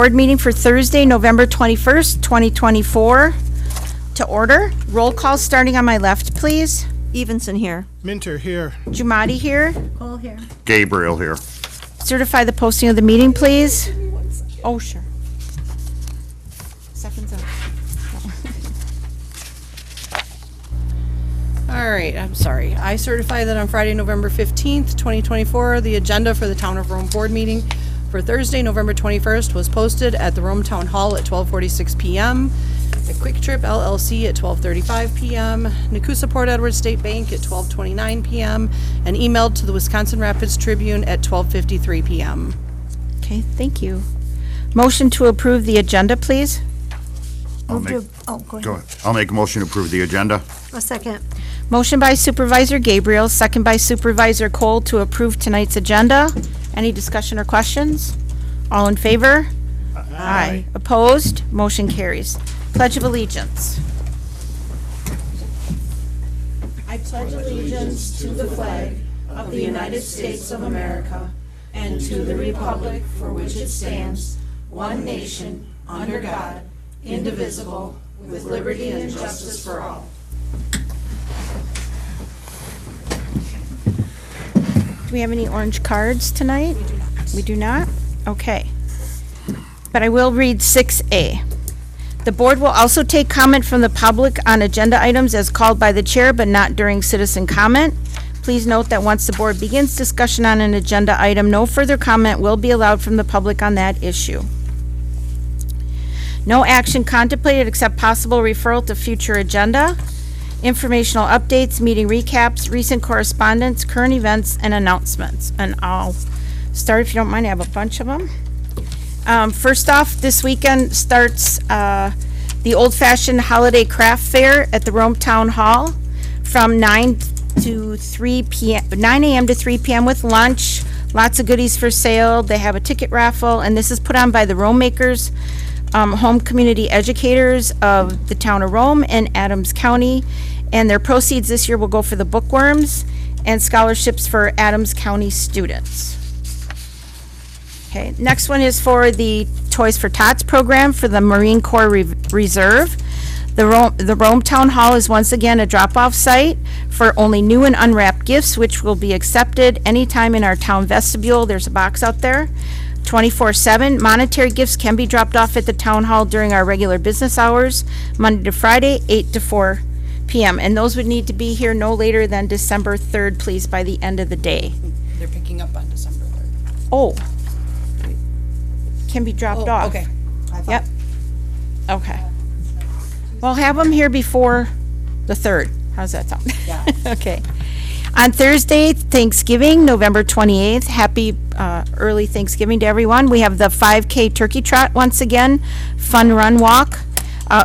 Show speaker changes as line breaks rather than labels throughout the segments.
Board meeting for Thursday, November 21st, 2024 to order. Roll call starting on my left, please.
Evenson here.
Minter here.
Jumati here.
Cole here.
Gabriel here.
Certify the posting of the meeting, please. Oh, sure. Seconds up.
All right, I'm sorry. I certify that on Friday, November 15th, 2024, the agenda for the Town of Rome Board meeting for Thursday, November 21st was posted at the Rome Town Hall at 12:46 p.m., at Quick Trip LLC at 12:35 p.m., Nakusa Port Edward State Bank at 12:29 p.m., and emailed to the Wisconsin Rapids Tribune at 12:53 p.m.
Okay, thank you. Motion to approve the agenda, please.
Go
Go
ahead.
ahead.
I'll make a motion to approve the agenda.
A second.
Motion by Supervisor Gabriel, second by Supervisor Cole to approve tonight's agenda. Any discussion or questions? All in favor? Aye. Opposed? Motion carries. Pledge of Allegiance. I pledge allegiance to the flag of the United States of America and to the republic for which it stands, one nation, under God, indivisible, with liberty and justice for all. Do we have any orange cards tonight? We do not. Okay. But I will read 6A. The board will also take comment from the public on agenda items as called by the chair, but not during citizen comment. Please note that once the board begins discussion on an agenda item, no further comment will be allowed from the public on that issue. No action contemplated except possible referral to future agenda. Informational updates, meeting recaps, recent correspondence, current events, and announcements. And I'll start, if you don't mind, I have a bunch of them. First off, this weekend starts the old-fashioned holiday craft fair at the Rome Town Hall from 9 to 3 p.m., 9 a.m. to 3 p.m. with lunch. Lots of goodies for sale. They have a ticket raffle, and this is put on by the Rome Makers, home community educators of the town of Rome and Adams County. And their proceeds this year will go for the bookworms and scholarships for Adams County students. Okay, next one is for the Toys for Tots program for the Marine Corps Reserve. The Rome Town Hall is once again a drop-off site for only new and unwrapped gifts, which will be accepted anytime in our town vestibule. There's a box out there. 24/7. Monetary gifts can be dropped off at the town hall during our regular business hours, Monday to Friday, 8 to 4 p.m. And those would need to be here no later than December 3rd, please, by the end of the day.
They're picking up on December 3rd.
Oh. Can be dropped off.
Okay.
Yep. Okay. Well, have them here before the 3rd. How's that sound?
Yeah.
Okay. On Thursday, Thanksgiving, November 28th, happy early Thanksgiving to everyone. We have the 5K Turkey Trot once again, fun run walk.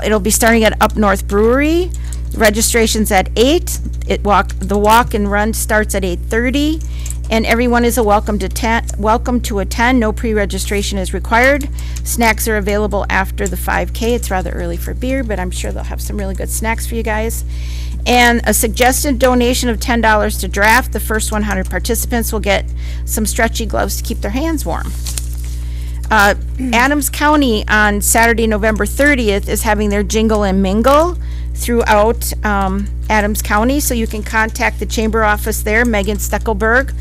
It'll be starting at Up North Brewery. Registration's at 8. The walk and run starts at 8:30, and everyone is welcome to attend. No pre-registration is required. Snacks are available after the 5K. It's rather early for beer, but I'm sure they'll have some really good snacks for you guys. And a suggested donation of $10 to draft. The first 100 participants will get some stretchy gloves to keep their hands warm. Adams County on Saturday, November 30th is having their Jingle and Mingle throughout Adams County, so you can contact the chamber office there. Megan Steckelberg,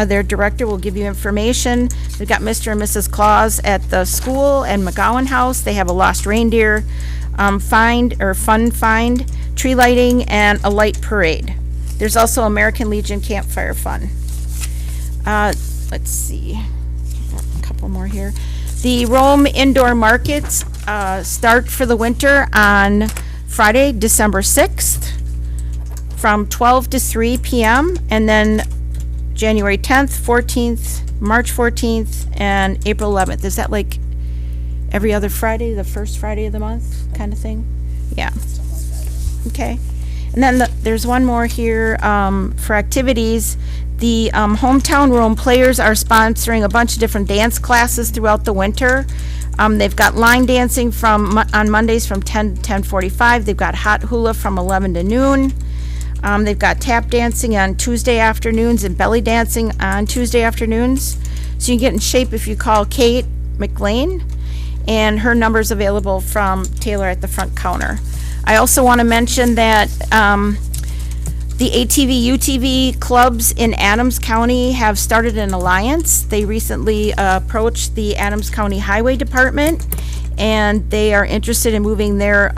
their director, will give you information. They've got Mr. and Mrs. Claus at the school and McGowan House. They have a lost reindeer fun find, tree lighting, and a light parade. There's also American Legion campfire fun. Let's see, a couple more here. The Rome Indoor Markets start for the winter on Friday, December 6th from 12 to 3 p.m. and then January 10th, 14th, March 14th, and April 11th. Is that like every other Friday, the first Friday of the month kind of thing? Yeah. Okay. And then there's one more here for activities. The Hometown Rome Players are sponsoring a bunch of different dance classes throughout the winter. They've got line dancing on Mondays from 10 to 10:45. They've got hot hula from 11 to noon. They've got tap dancing on Tuesday afternoons and belly dancing on Tuesday afternoons. So you can get in shape if you call Kate McLean. and her number's available from Taylor at the front counter. I also want to mention that the ATV, UTV clubs in Adams County have started an alliance. They recently approached the Adams County Highway Department, and they are interested in moving their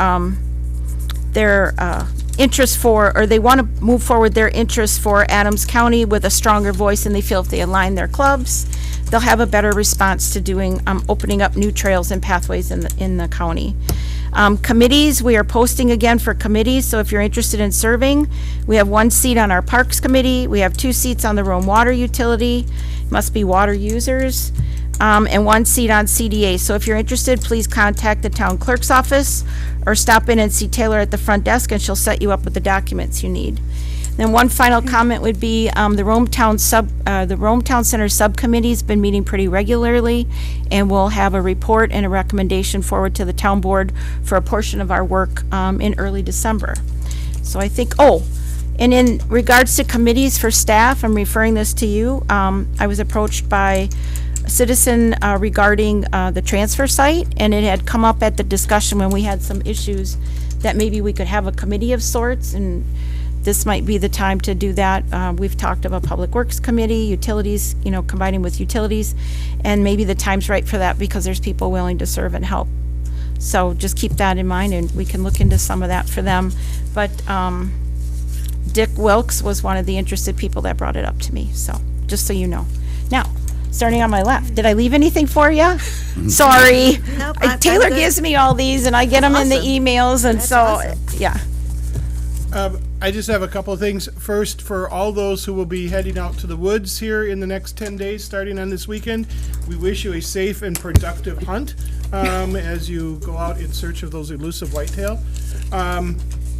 interest for, or they want to move forward their interests for Adams County with a stronger voice, and they feel if they align their clubs, they'll have a better response to doing, opening up new trails and pathways in the county. Committees, we are posting again for committees, so if you're interested in serving, we have 1 seat on our Parks Committee, we have 2 seats on the Rome Water Utility, must be water users, and 1 seat on CDA. So if you're interested, please contact the town clerk's office or stop in and see Taylor at the front desk, and she'll set you up with the documents you need. Then one final comment would be the Rome Town Center Subcommittee's been meeting pretty regularly, and we'll have a report and a recommendation forward to the town board for a portion of our work in early December. So I think, and in regards to committees for staff, I'm referring this to you. I was approached by a citizen regarding the transfer site, and it had come up at the discussion when we had some issues that maybe we could have a committee of sorts, and this might be the time to do that. We've talked about Public Works Committee, utilities, combining with utilities, and maybe the time's right for that because there's people willing to serve and help. So just keep that in mind, and we can look into some of that for them. But Dick Wilkes was one of the interested people that brought it up to me, so just so you know. Now, starting on my left, did I leave anything for you? Sorry.
Nope,
Taylor
I'm good.
gives me all these, and I get them in the
Awesome.
emails, and
That's
so,
awesome.
yeah.
I just have a couple of things. First, for all those who will be heading out to the woods here in the next 10 days, starting on this weekend, we wish you a safe and productive hunt as you go out in search of those elusive whitetail.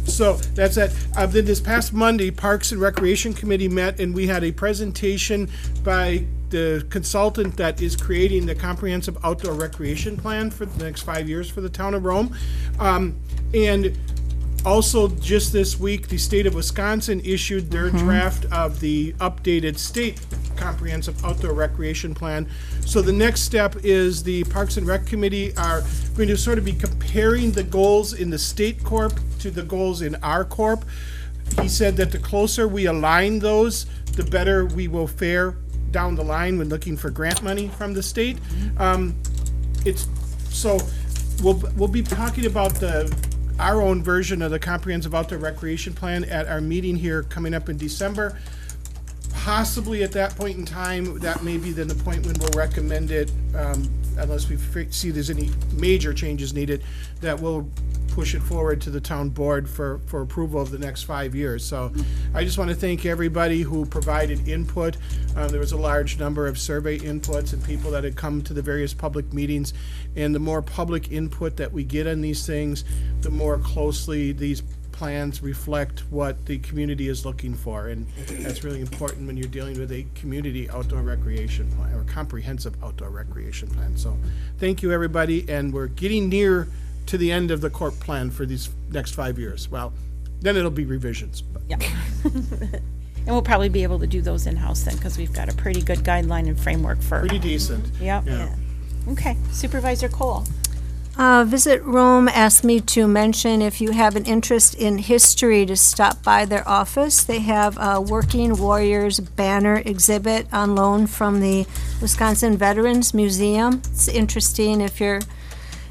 So that's it. Then this past Monday, Parks and Recreation Committee met, and we had a presentation by the consultant that is creating the comprehensive outdoor recreation plan for the next 5 years for the town of Rome. And also, just this week, the state of Wisconsin issued their draft of the updated state comprehensive outdoor recreation plan. So the next step is the Parks and Rec Committee are going to sort of be comparing the goals in the state corp to the goals in our corp. He said that the closer we align those, the better we will fare down the line when looking for grant money from the state. We'll be talking about our own version of the comprehensive outdoor recreation plan at our meeting here coming up in December. Possibly at that point in time, that may be then the point when we'll recommend it, unless we see there's any major changes needed, that we'll push it forward to the town board for approval of the next 5 years. So I just want to thank everybody who provided input. There was a large number of survey inputs and people that had come to the various public meetings. And the more public input that we get on these things, the more closely these plans reflect what the community is looking for. And that's really important when you're dealing with a community outdoor recreation plan or comprehensive outdoor recreation plan. So thank you, everybody. And we're getting near to the end of the corp plan for these next 5 years. Well, then it'll be revisions. But
Yeah. And we'll probably be able to do those in-house then, because we've got a pretty good guideline and framework for.
pretty decent.
Yep.
Yeah.
Okay, Supervisor Cole.
Visit Rome asked me to mention if you have an interest in history to stop by their office. They have a Working Warriors banner exhibit on loan from the Wisconsin Veterans Museum. It's interesting if you're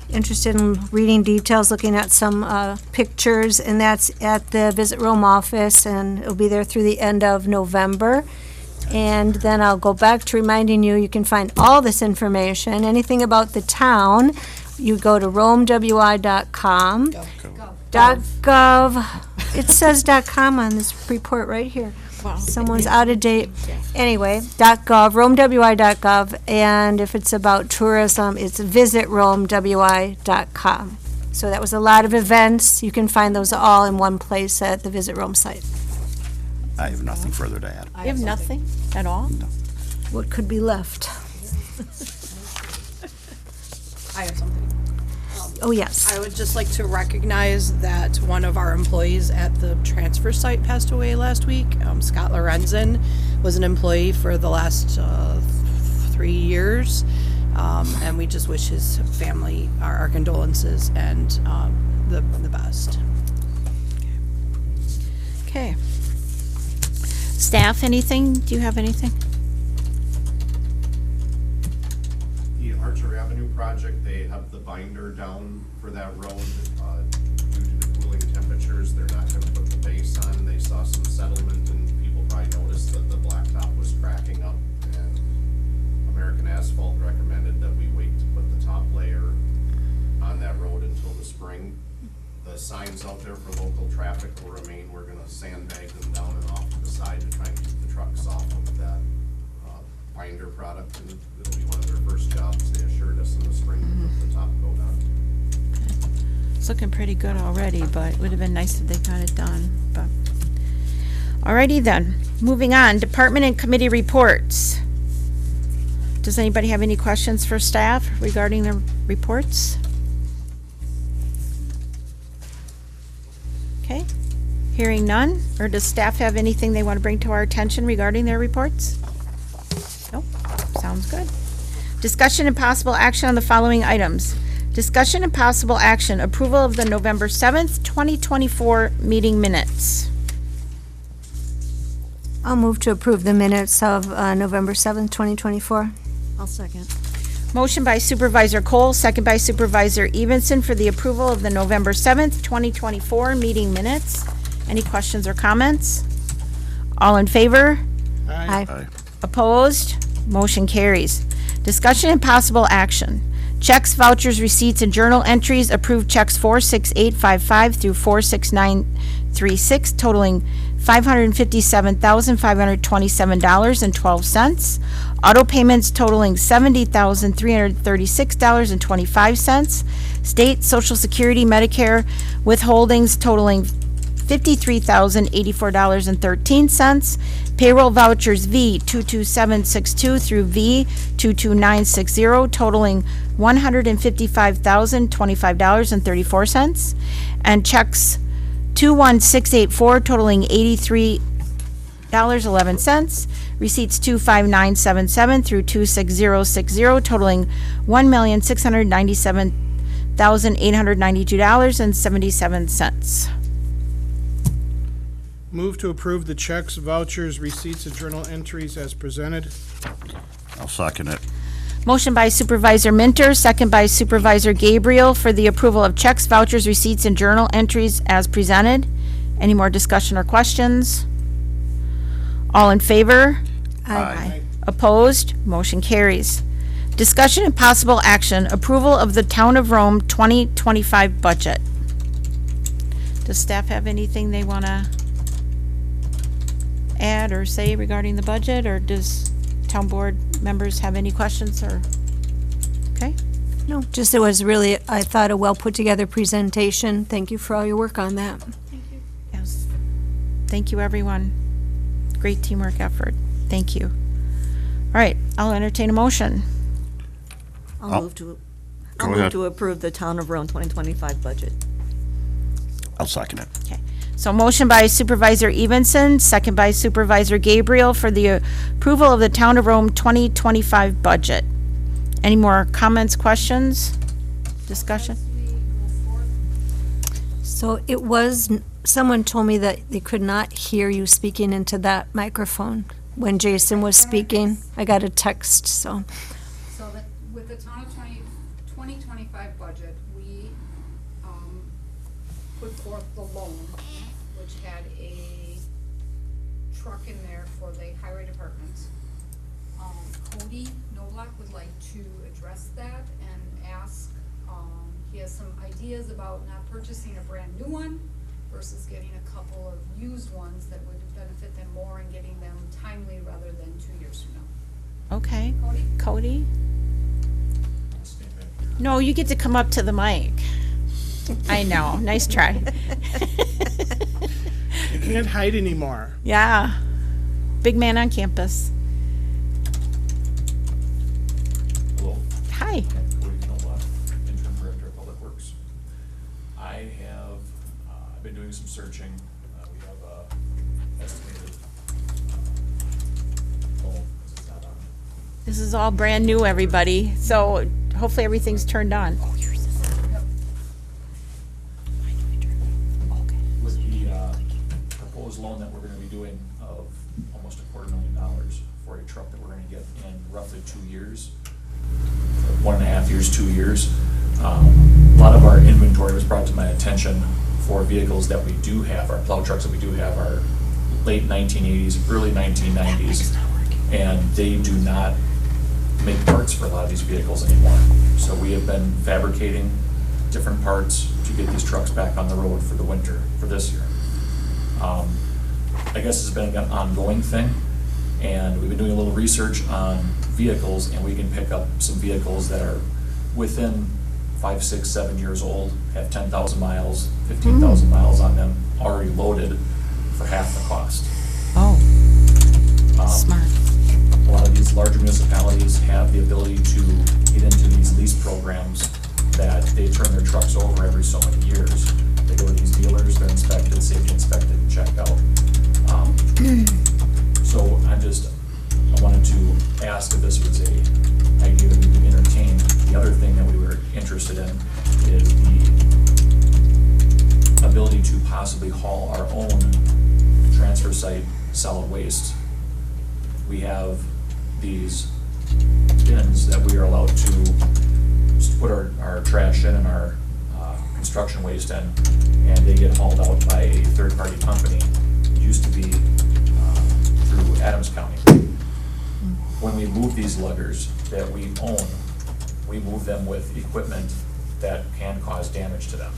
interested in reading details, looking at some pictures, and that's at the Visit Rome office, and it'll be there through the end of November. And then I'll go back to reminding you, you can find all this information, anything about the town. You go to romewi.com. .gov. It says .com on this report right here. Someone's out of date. Anyway, .gov, romewi.gov, and if it's about tourism, it's visitromewi.com. So that was a lot of events. You can find those all in one place at the Visit Rome site.
I have nothing further to add.
You have nothing at all?
What could be left?
I have something.
Oh, yes.
I would just like to recognize that one of our employees at the transfer site passed away last week. Scott Lorenzen was an employee for the last 3 years. And we just wish his family our condolences and the best.
Okay. Staff, anything? Do you have anything?
The Archer Avenue project, they have the binder down for that road. Due to the cooling temperatures, they're not gonna put the base on. They saw some settlement and people probably noticed that the blacktop was cracking up. And American Asphalt recommended that we wait to put the top layer on that road until the spring. The signs out there for local traffic will remain. We're gonna sandbag them down and off to the side to try and keep the trucks off of that binder product, and it'll be one of their first jobs. They assured us in the spring to put the top coat on.
It's looking pretty good already, but it would have been nice if they got it done, but. Alrighty then, moving on, department and committee reports. Does anybody have any questions for staff regarding their reports? Okay, hearing none, or does staff have anything they want to bring to our attention regarding their reports? Nope, sounds good. Discussion and possible action on the following items. Discussion and possible action, approval of the November 7th, 2024 meeting minutes.
I'll move to approve the minutes of November 7th, 2024.
I'll second.
Motion by Supervisor Cole, second by Supervisor Evenson for the approval of the November 7th, 2024 meeting minutes. Any questions or comments? All in favor?
Aye.
Aye.
Opposed? Motion carries. Discussion and possible action. Checks, vouchers, receipts, and journal entries. Approved checks 46855 through 46936 totaling $557,527.12. Auto payments totaling $70,336.25. State Social Security Medicare withholdings totaling $53,084.13. Payroll vouchers V22762 through V22960 totaling $155,025.34. And checks 21684 totaling $83.11. Receipts 25977 through 26060 totaling $1,697,892.77.
Move to approve the checks, vouchers, receipts, and journal entries as presented.
I'll second it.
Motion by Supervisor Minter, second by Supervisor Gabriel for the approval of checks, vouchers, receipts, and journal entries as presented. Any more discussion or questions? All in favor?
Aye.
Opposed? Motion carries. Discussion and possible action, approval of the Town of Rome 2025 budget. Does staff have anything they want to add or say regarding the budget, or does town board members have any questions, or? Okay,
No, just it was really, I thought, a well-put-together presentation. Thank you for all your work on that.
yes. Thank you, everyone. Great teamwork effort. Thank you. All right, I'll entertain a motion.
I'll
Oh,
move to,
go
I'll move
ahead.
to approve the Town of Rome 2025 budget.
I'll second it.
Okay, so motion by Supervisor Evenson, second by Supervisor Gabriel for the approval of the Town of Rome 2025 budget. Any more comments, questions, discussion?
So it was, someone told me that they could not hear you speaking into that microphone when Jason was speaking. I got a text, so.
So that with the town of 2025 budget, we, put forth the loan, which had a truck in there for the highway department. Cody Noblock would like to address that and ask, he has some ideas about not purchasing a brand new one versus getting a couple of used ones that would benefit them more and getting them timely rather than 2 years from now.
Okay,
Cody?
Cody? No, you get to come up to the mic. I know, nice try.
You can't hide anymore.
Yeah, big man on campus.
Hello,
Hi.
Cody Knobloch, Interim Director of Public Works. I have, I've been doing some searching. We have estimated, oh, is it not on?
This is all brand new, everybody, so hopefully everything's turned on.
With the proposed loan that we're gonna be doing of almost $250,000 for a truck that we're gonna get in roughly 2 years, 1.5 years, 2 years. A lot of our inventory was brought to my attention for vehicles that we do have, our plow trucks that we do have are late 1980s, early 1990s, and they do not make parts for a lot of these vehicles anymore. So we have been fabricating different parts to get these trucks back on the road for the winter, for this year. I guess it's been an ongoing thing, and we've been doing a little research on vehicles, and we can pick up some vehicles that are within 5, 6, 7 years old, have 10,000 miles, 15,000 miles on them, already loaded for half the cost.
Oh,
Um,
smart.
A lot of these larger municipalities have the ability to get into these lease programs that they turn their trucks over every so many years. They go to these dealers, they're inspected, safety inspected, and checked out. So I wanted to ask if this was a idea that we could entertain. The other thing that we were interested in is the ability to possibly haul our own transfer site solid waste. We have these bins that we are allowed to just put our trash in and our construction waste in, and they get hauled out by a third-party company. It used to be through Adams County. When we move these luggers that we own, we move them with equipment that can cause damage to them.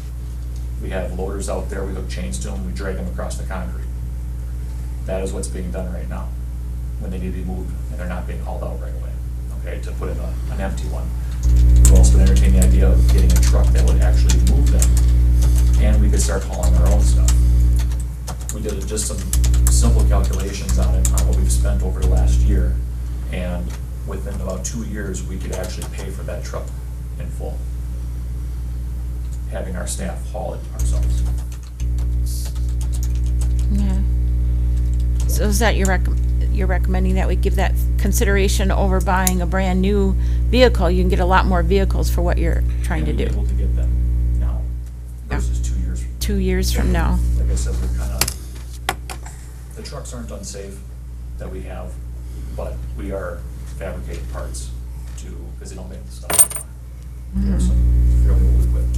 We have loaders out there, we hook chains to them, we drag them across the concrete. That is what's being done right now, when they need to be moved and they're not being hauled out right away, okay, to put in an empty one. We've also been entertaining the idea of getting a truck that would actually move them, and we could start hauling our own stuff. We did just some simple calculations on it, on what we've spent over the last year, and within about 2 years, we could actually pay for that truck in full, having our staff haul it ourselves.
Yeah. So is that you're recommending that we give that consideration over buying a brand new vehicle? You can get a lot more vehicles for what you're trying to
And we're
do.
able to get them now versus 2 years from now.
2 years from now.
Like I said, we're kind of, the trucks aren't unsafe that we have, but we are fabricating parts because they don't make the stuff anymore. They're some fairly old equipment.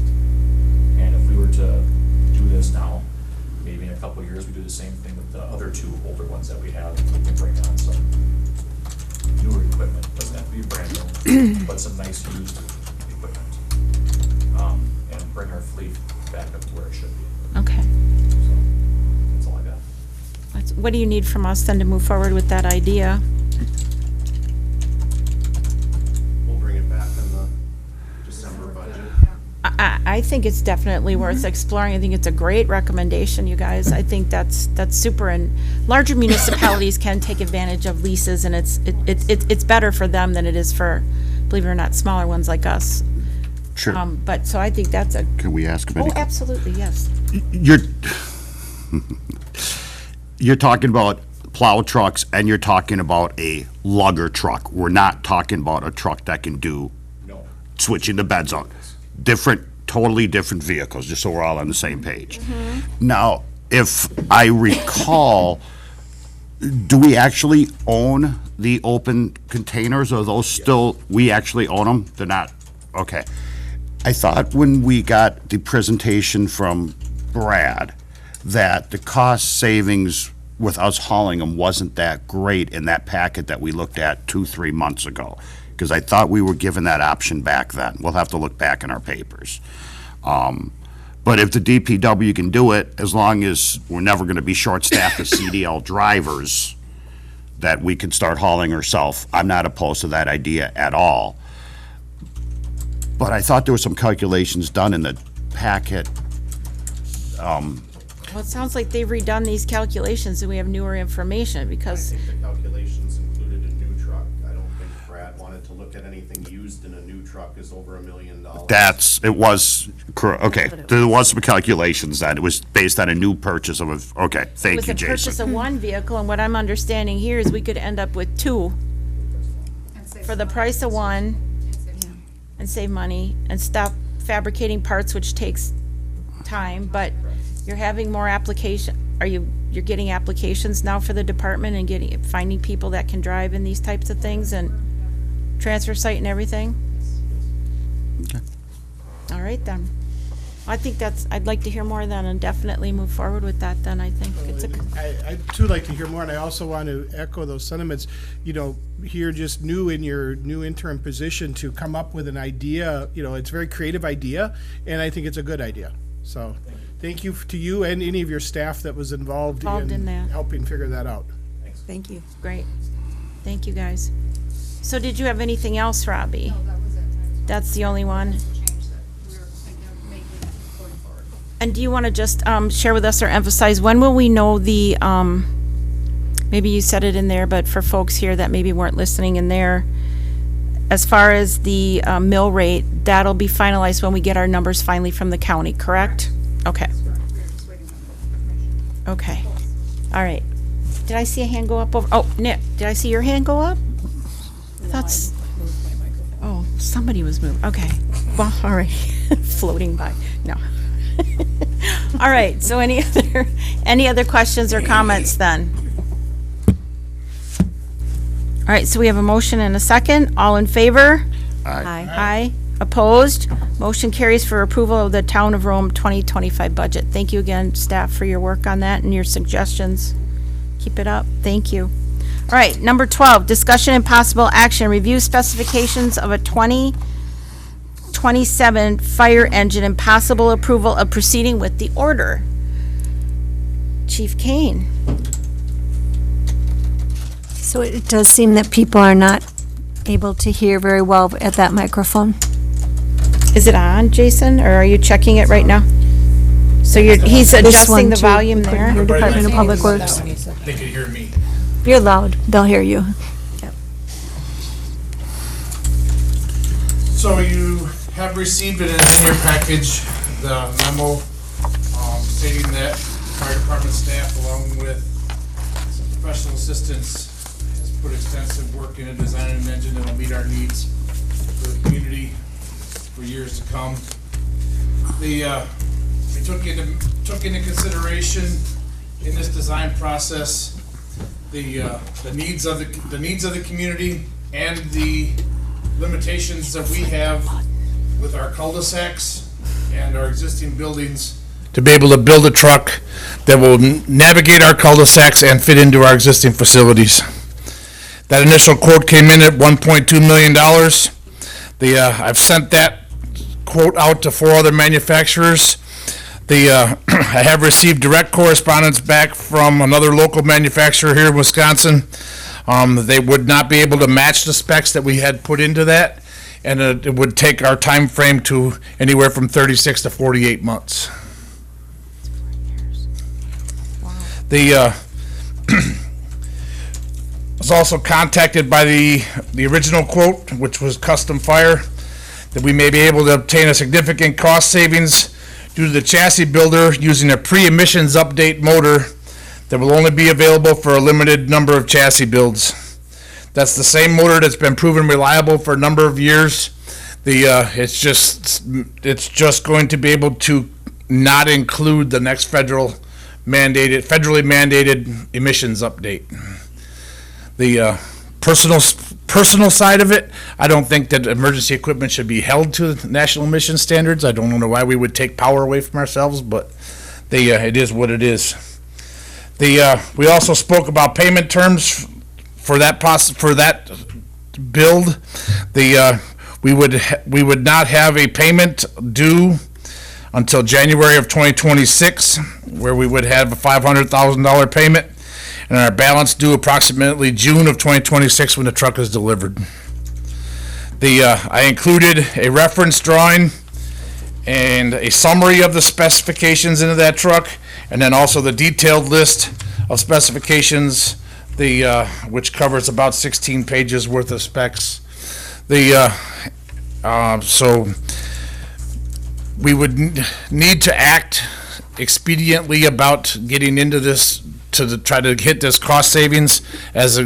And if we were to do this now, maybe in a couple of years, we do the same thing with the other 2 older ones that we have. We can bring on some newer equipment, doesn't have to be brand new, but some nice used equipment. And bring our fleet back up to where it should be.
Okay.
So, that's all I got.
What do you need from us then to move forward with that idea?
We'll bring it back in the December budget.
I think it's definitely worth exploring. I think it's a great recommendation, you guys. I think that's super, and larger municipalities can take advantage of leases, and it's better for them than it is for, believe it or not, smaller ones like us.
Sure.
But, so I think that's a,
Can we ask him
oh,
any?
absolutely, yes.
You're talking about plow trucks and you're talking about a lugger truck. We're not talking about a truck that can do
No.
switching the beds on. Different, totally different vehicles, just so we're all on the same page. Now, if I recall, do we actually own the open containers? Or are those still, we actually own them? They're not, okay. I thought when we got the presentation from Brad, that the cost savings with us hauling them wasn't that great in that packet that we looked at 2-3 months ago. Because I thought we were given that option back then. We'll have to look back in our papers. But if the DPW can do it, as long as we're never gonna be short-staffed with CDL drivers, that we can start hauling ourselves, I'm not opposed to that idea at all. But I thought there were some calculations done in the packet.
Well, it sounds like they've redone these calculations and we have newer information
I
because,
think the calculations included a new truck. I don't think Brad wanted to look at anything used in a new truck is over $1 million.
It was, okay, there was some calculations that it was based on a new purchase of, okay,
it
thank
was
you,
a purchase
Jason.
of one vehicle, and what I'm understanding here is we could end up with 2.
And save
for the price of one and save money and stop fabricating parts, which takes time, but you're having more application, you're getting applications now for the department and finding people that can drive in these types of things and transfer site and everything? All right, then. I think I'd like to hear more then and definitely move forward with that then, I think.
I'd too like to hear more, and I also want to echo those sentiments. Here, just new in your new interim position, to come up with an idea, it's a very creative idea, and I think it's a good idea. So, thank you to you and any of your staff that was involved
in that.
helping figure that out.
Thank you. Great. Thank you, guys. So did you have anything else, Robbie?
No, that was it.
That's the only one?
Change that we were thinking of making going forward.
And do you want to just share with us or emphasize, when will we know the, maybe you said it in there, but for folks here that maybe weren't listening in there, as far as the mill rate, that'll be finalized when we get our numbers finally from the county, correct? Okay.
We're just waiting on the information.
Okay. All right. Did I see a hand go up over? Oh, Nick, did I see your hand go up? That's. Oh, somebody was moving. Okay. Well, all right. Floating by. No. All right. So any other questions or comments then? All right. So we have a motion and a second. All in favor?
Aye.
Aye. Opposed? Motion carries for approval of the Town of Rome 2025 budget. Thank you again, staff, for your work on that and your suggestions. Keep it up. Thank you. All right, number 12, discussion and possible action, review specifications of a 2027 fire engine and possible approval of proceeding with the order. Chief Kane.
So it does seem that people are not able to hear very well at that microphone.
Is it on, Jason, or are you checking it right now? So he's adjusting the
too.
volume there?
Your Department of Public Works.
They could hear me.
You're loud. They'll hear you.
So you have received it in your package, the memo stating that fire department staff, along with some professional assistants, has put extensive work into designing an engine that will meet our needs for the community for years to come. We took into consideration in this design process the needs of the community and the limitations that we have with our cul-de-sacs and our existing buildings, to be able to build a truck that will navigate our cul-de-sacs and fit into our existing facilities. That initial quote came in at $1.2 million. I've sent that quote out to 4 other manufacturers. I have received direct correspondence back from another local manufacturer here in Wisconsin. They would not be able to match the specs that we had put into that, and it would take our time frame to anywhere from 36 to 48 months. Was also contacted by the original quote, which was Custom Fire, that we may be able to obtain a significant cost savings due to the chassis builder using a pre-emissions update motor that will only be available for a limited number of chassis builds. That's the same motor that's been proven reliable for a number of years. It's just going to be able to not include the next federally mandated emissions update. The personal side of it, I don't think that emergency equipment should be held to the national emission standards. I don't know why we would take power away from ourselves, but it is what it is. We also spoke about payment terms for that build. We would not have a payment due until January of 2026, where we would have a $500,000 payment, and our balance due approximately June of 2026 when the truck is delivered. I included a reference drawing and a summary of the specifications into that truck, and then also the detailed list of specifications, which covers about 16 pages worth of specs. So we would need to act expediently about getting into this try to hit this cost savings, as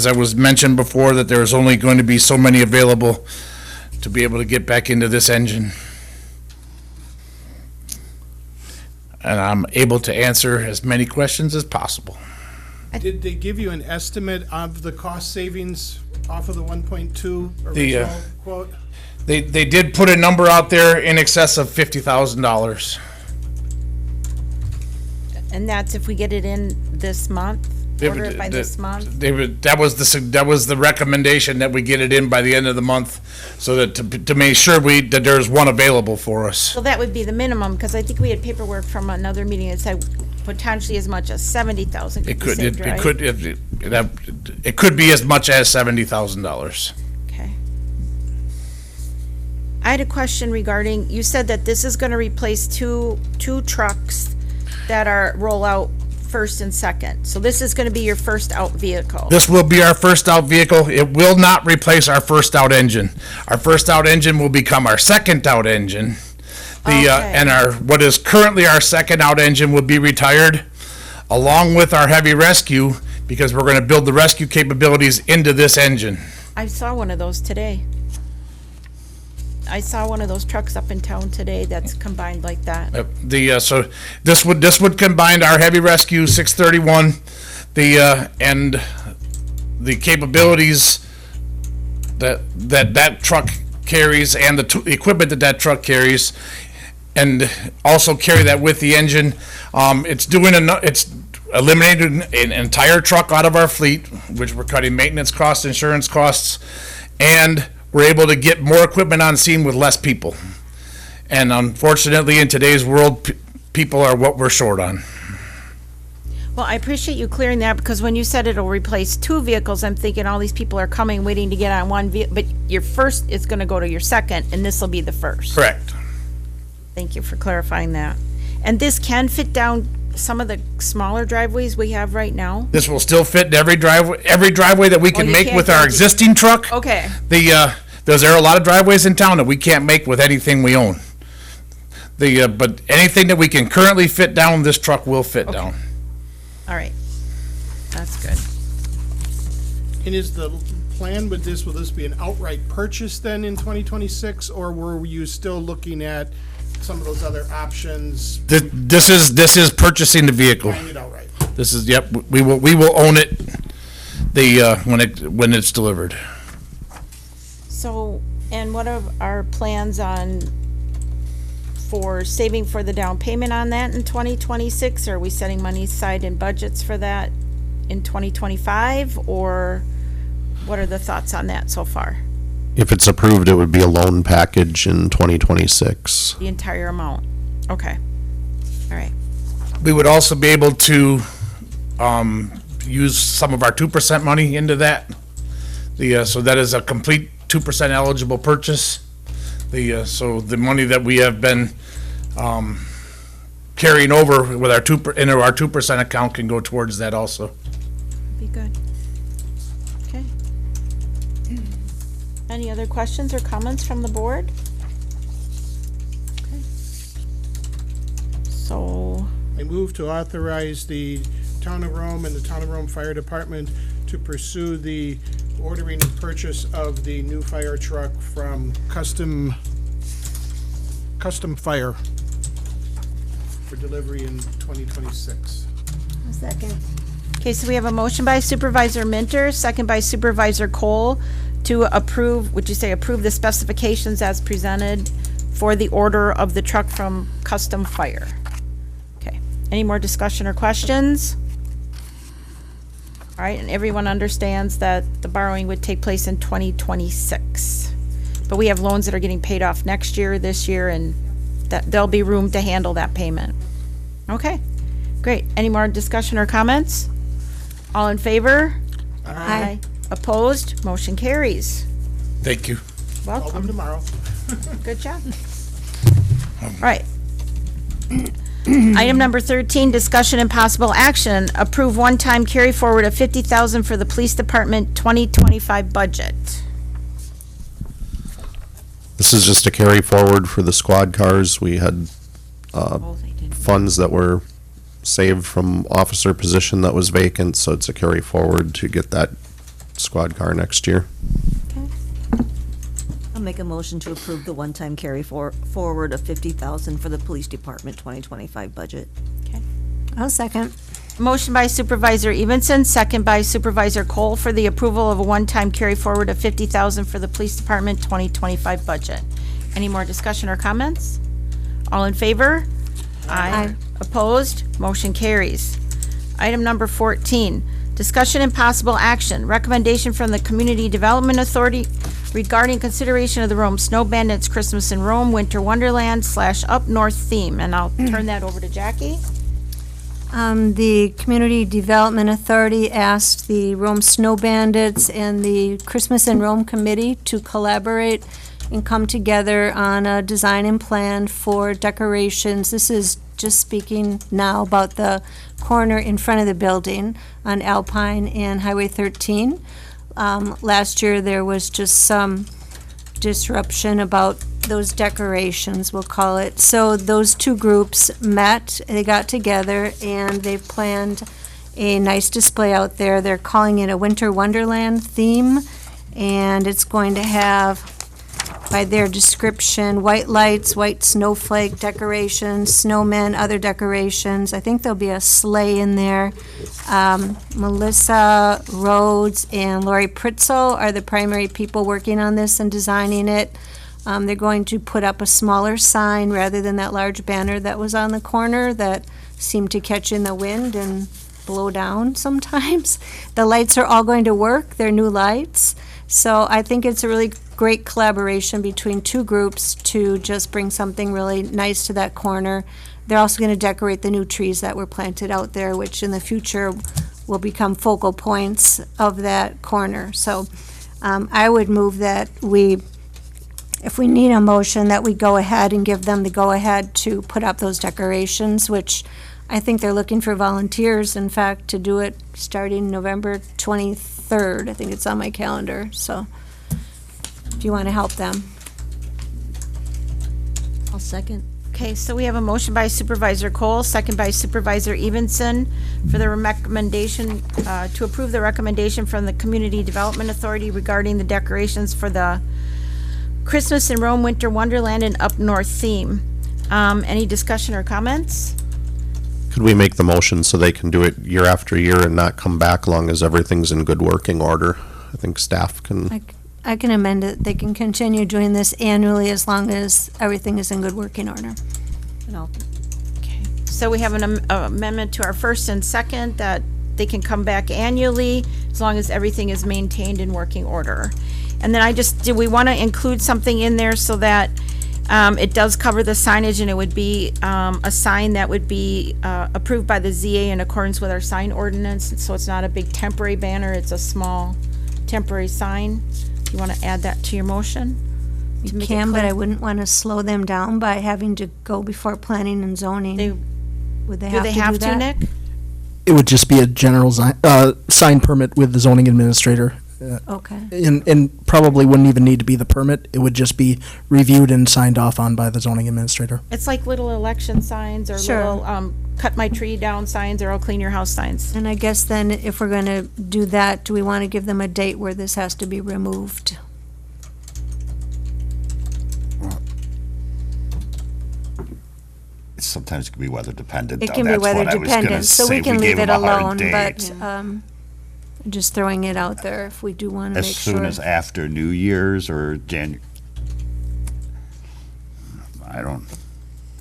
I was mentioned before, that there's only going to be so many available to be able to get back into this engine. And I'm able to answer as many questions as possible.
Did they give you an estimate of the cost savings off of the 1.2
The,
original quote?
They did put a number out there in excess of $50,000.
And that's if we get it in this month? Order it by this month?
That was the recommendation, that we get it in by the end of the month, so that to make sure that there's one available for us.
So that would be the minimum, because I think we had paperwork from another meeting that said potentially as much as 70,000
It
could be
could,
saved, right?
it could be as much as $70,000.
Okay. I had a question regarding, you said that this is gonna replace two trucks that are roll out first and second. So this is gonna be your first out vehicle.
This will be our first out vehicle. It will not replace our first out engine. Our first out engine will become our second out engine.
Okay.
And what is currently our second out engine will be retired, along with our heavy rescue, because we're gonna build the rescue capabilities into this engine.
I saw one of those today. I saw one of those trucks up in town today that's combined like that.
So this would combine our heavy rescue 631, and the capabilities that truck carries, and the equipment that truck carries, and also carry that with the engine. It's eliminating an entire truck out of our fleet, which we're cutting maintenance costs, insurance costs, and we're able to get more equipment on scene with less people. And unfortunately, in today's world, people are what we're short on.
Well, I appreciate you clearing that, because when you said it'll replace two vehicles, I'm thinking all these people are coming, waiting to get on one vehicle, but your first is gonna go to your second, and this will be the first.
Correct.
Thank you for clarifying that. And this can fit down some of the smaller driveways we have right now?
This will still fit in every driveway that we can
you
make
can't
with our
get-
existing truck.
Okay,
There are a lot of driveways in town that we can't make with anything we own. But anything that we can currently fit down, this truck will fit down.
all right. That's good.
And is the plan with this, will this be an outright purchase then in 2026, or were you still looking at some of those other options,
This is purchasing the vehicle.
buying it outright?
This is, yep, we will own it, when it's delivered.
So, and what are our plans for saving for the down payment on that in 2026? Are we setting money aside in budgets for that in 2025, or what are the thoughts on that so far?
If it's approved, it would be a loan package in 2026.
The entire amount? Okay. All right.
We would also be able to use some of our 2% money into that. So that is a complete 2% eligible purchase. So the money that we have been carrying over with into our 2% account can go towards that also.
Be good. Okay. Any other questions or comments from the board? Okay. So,
I move to authorize the Town of Rome and the Town of Rome Fire Department to pursue the ordering and purchase of the new fire truck from Custom Fire for delivery in 2026.
Second.
okay, so we have a motion by Supervisor Minter, second by Supervisor Cole to approve, would you say approve the specifications as presented for the order of the truck from Custom Fire? Okay, any more discussion or questions? All right, and everyone understands that the borrowing would take place in 2026. But we have loans that are getting paid off next year, this year, and that there'll be room to handle that payment. Okay, great. Any more discussion or comments? All in favor? Aye. Opposed? Motion carries.
Thank you.
Call them
Welcome.
tomorrow.
Good job. All right. Item number 13, discussion and possible action, approve one-time carry forward of $50,000 for the police department 2025 budget.
This is just a carry forward for the squad cars. We had funds that were
saved from officer position that was vacant, so it's a carry forward to get that squad car next year.
I'll make a motion to approve the one-time forward of 50,000 for the police department 2025 budget.
I'll second.
Motion by Supervisor Evenson, second by Supervisor Cole for the approval of a one-time carry forward of 50,000 for the Police Department 2025 budget. Any more discussion or comments? All in favor?
Aye.
Opposed? Motion carries. Item number 14, discussion and possible action, recommendation from the Community Development Authority regarding consideration of the Rome Snow Bandits Christmas in Rome Winter Wonderland / Up North theme. And I'll turn that over to Jackie.
The Community Development Authority asked the Rome Snow Bandits and the Christmas in Rome Committee to collaborate and come together on a design and plan for decorations. This is just speaking now about the corner in front of the building on Alpine and Highway 13. Last year, there was just some disruption about those decorations, we'll call it. So those two groups met, they got together, and they've planned a nice display out there. They're calling it a Winter Wonderland theme, and it's going to have, by their description, white lights, white snowflake decorations, snowmen, other decorations. I think there'll be a sleigh in there. Melissa Rhodes and Lori Pritzel are the primary people working on this and designing it. They're going to put up a smaller sign rather than that large banner that was on the corner that seemed to catch in the wind and blow down sometimes. The lights are all going to work. They're new lights. So I think it's a really great collaboration between two groups to just bring something really nice to that corner. They're also going to decorate the new trees that were planted out there, which in the future will become focal points of that corner. So I would move that if we need a motion, that we go ahead and give them the go-ahead to put up those decorations, which I think they're looking for volunteers, in fact, to do it starting November 23rd. I think it's on my calendar, so if you want to help them.
I'll second.
Okay, so we have a motion by Supervisor Cole, second by Supervisor Evenson for the recommendation, to approve the recommendation from the Community Development Authority regarding the decorations for the Christmas in Rome Winter Wonderland and Up North theme. Any discussion or comments?
Could we make the motion so they can do it year after year and not come back long as everything's in good working order? I think staff can.
I can amend it. They can continue doing this annually as long as everything is in good working order.
And I'll
So we have an amendment to our first and second that they can come back annually as long as everything is maintained in working order. And then do we want to include something in there so that it does cover the signage, and it would be a sign that would be approved by the ZA in accordance with our sign ordinance, so it's not a big temporary banner, it's a small temporary sign. You want to add that to your motion?
You can, but I wouldn't want to slow them down by having to go before planning and zoning. Would they
Do
have
they
to do
have to,
that?
Nick?
It would just be a general sign permit with the zoning administrator.
Okay.
And probably wouldn't even need to be the permit. It would just be reviewed and signed off on by the zoning administrator.
It's like little election signs or
Sure.
little cut my tree down signs or I'll clean your house signs.
And I guess then if we're going to do that, do we want to give them a date where this has to be removed?
Sometimes it can be weather dependent.
It
though.
can be
That's what
weather
I was gonna
dependent, so
say.
we can
gave
leave it
them a hard
alone,
date.
but just throwing it out there if we do want to
As
make sure.
soon as after New Year's or January. I don't,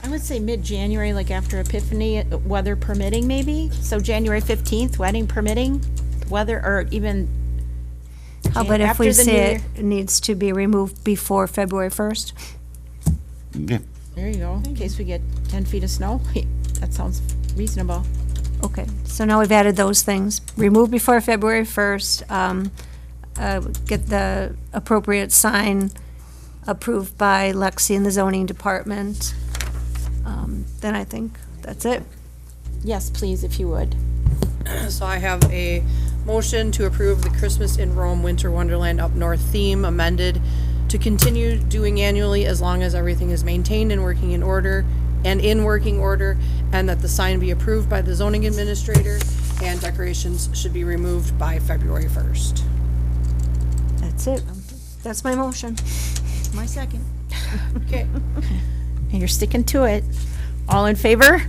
I would say mid-January, like after Epiphany, weather permitting maybe. So January 15th, wedding permitting, weather, or even.
How about if
after
we
the
say
New
it needs to be removed before February 1st?
yeah.
There you go, in case we get 10 feet of snow. That sounds reasonable.
Okay, so now we've added those things. Remove before February 1st, get the appropriate sign approved by Lexi in the zoning department. Then I think that's it.
Yes, please, if you would.
So I have a motion to approve the Christmas in Rome Winter Wonderland Up North theme amended to continue doing annually as long as everything is maintained and working in order, and in working order, and that the sign be approved by the zoning administrator, and decorations should be removed by February 1st.
That's it. That's my motion.
My second.
Okay.
And you're sticking to it. All in favor?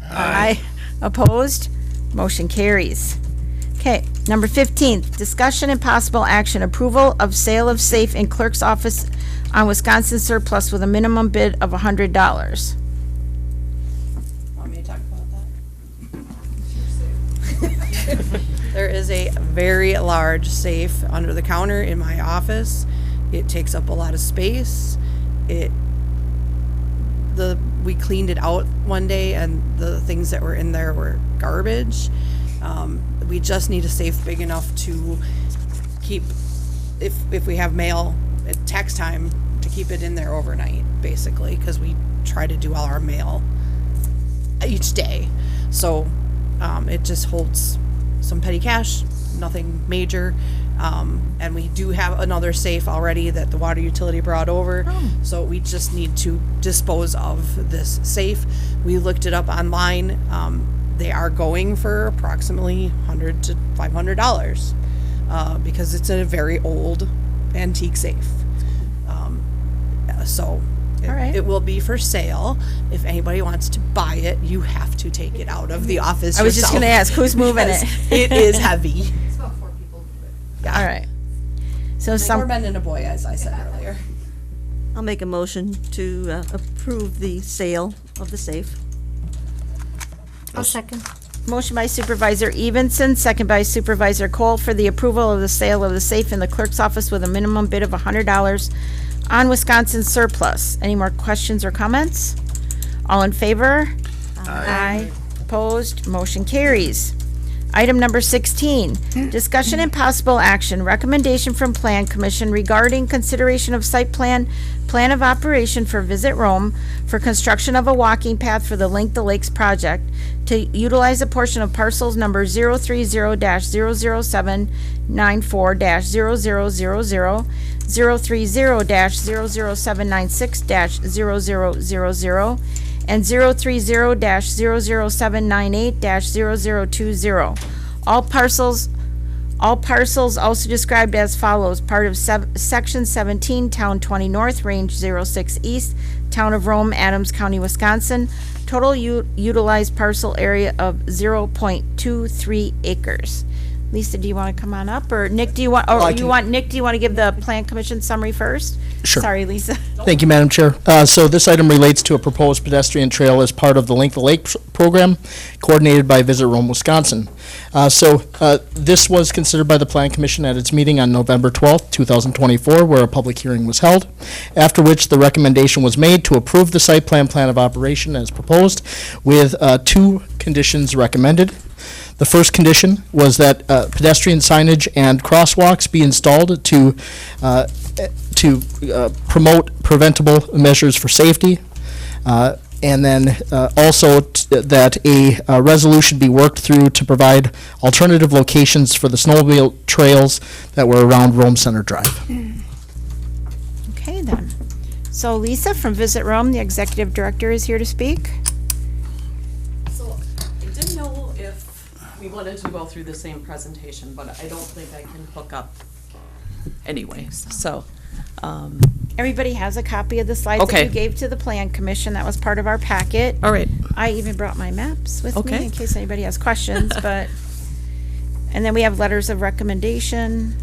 Aye. Opposed? Motion carries. Okay, number 15, discussion and possible action, approval of sale of safe in clerk's office on Wisconsin surplus with a minimum bid of $100.
Want me to talk about that? There is a very large safe under the counter in my office. It takes up a lot of space. We cleaned it out one day and the things that were in there were garbage. We just need a safe big enough to keep, if we have mail at tax time, to keep it in there overnight, basically, because we try to do all our mail each day. So it just holds some petty cash, nothing major. And we do have another safe already that the water utility brought over. So we just need to dispose of this safe. We looked it up online. They are going for approximately $100 to $500 because it's a very old antique safe. So it will be for sale. If anybody wants to buy it, you have to take it out of the office
I was just
yourself,
gonna ask, who's moving
because
it?
It is heavy.
It's about 4 people do it.
All right. So
Four
some,
men and a boy, as I said earlier.
I'll make a motion to approve the sale of the safe.
I'll second.
motion by Supervisor Evenson, second by Supervisor Cole for the approval of the sale of the safe in the clerk's office with a minimum bid of $100 on Wisconsin surplus. Any more questions or comments? All in favor? Aye. Opposed? Motion carries. Item number 16, discussion and possible action, recommendation from Plan Commission regarding consideration of site plan of operation for Visit Rome for construction of a walking path for the Link the Lakes project to utilize a portion of parcels number 030-00794-0000, 030-00796-0000, and 030-00798-0020. All parcels also described as follows: part of Section 17, Town 20 North, Range 06 East, Town of Rome, Adams County, Wisconsin. Total utilized parcel area of 0.23 acres. Lisa, do you want to come on up, or Nick, do you want to give the Plan Commission summary first?
Sure.
Sorry, Lisa.
Thank you, Madam Chair. So this item relates to a proposed pedestrian trail as part of the Link the Lake program coordinated by Visit Rome, Wisconsin. This was considered by the Plan Commission at its meeting on November 12th, 2024, where a public hearing was held, after which the recommendation was made to approve the site plan of operation as proposed with 2 conditions recommended. The first condition was that pedestrian signage and crosswalks be installed to promote preventable measures for safety. And then also that a resolution be worked through to provide alternative locations for the snowmobile trails that were around Rome Center Drive.
Okay, then. So Lisa from Visit Rome, the executive director, is here to speak.
So I didn't know if we wanted to go through the same presentation, but I don't think I can hook up anyways, so.
Everybody has a copy of the slides that
Okay.
you gave to the Plan Commission. That was part of our packet.
All right.
I even brought my maps with me
Okay.
in case anybody has questions, but, and then we have letters of recommendation,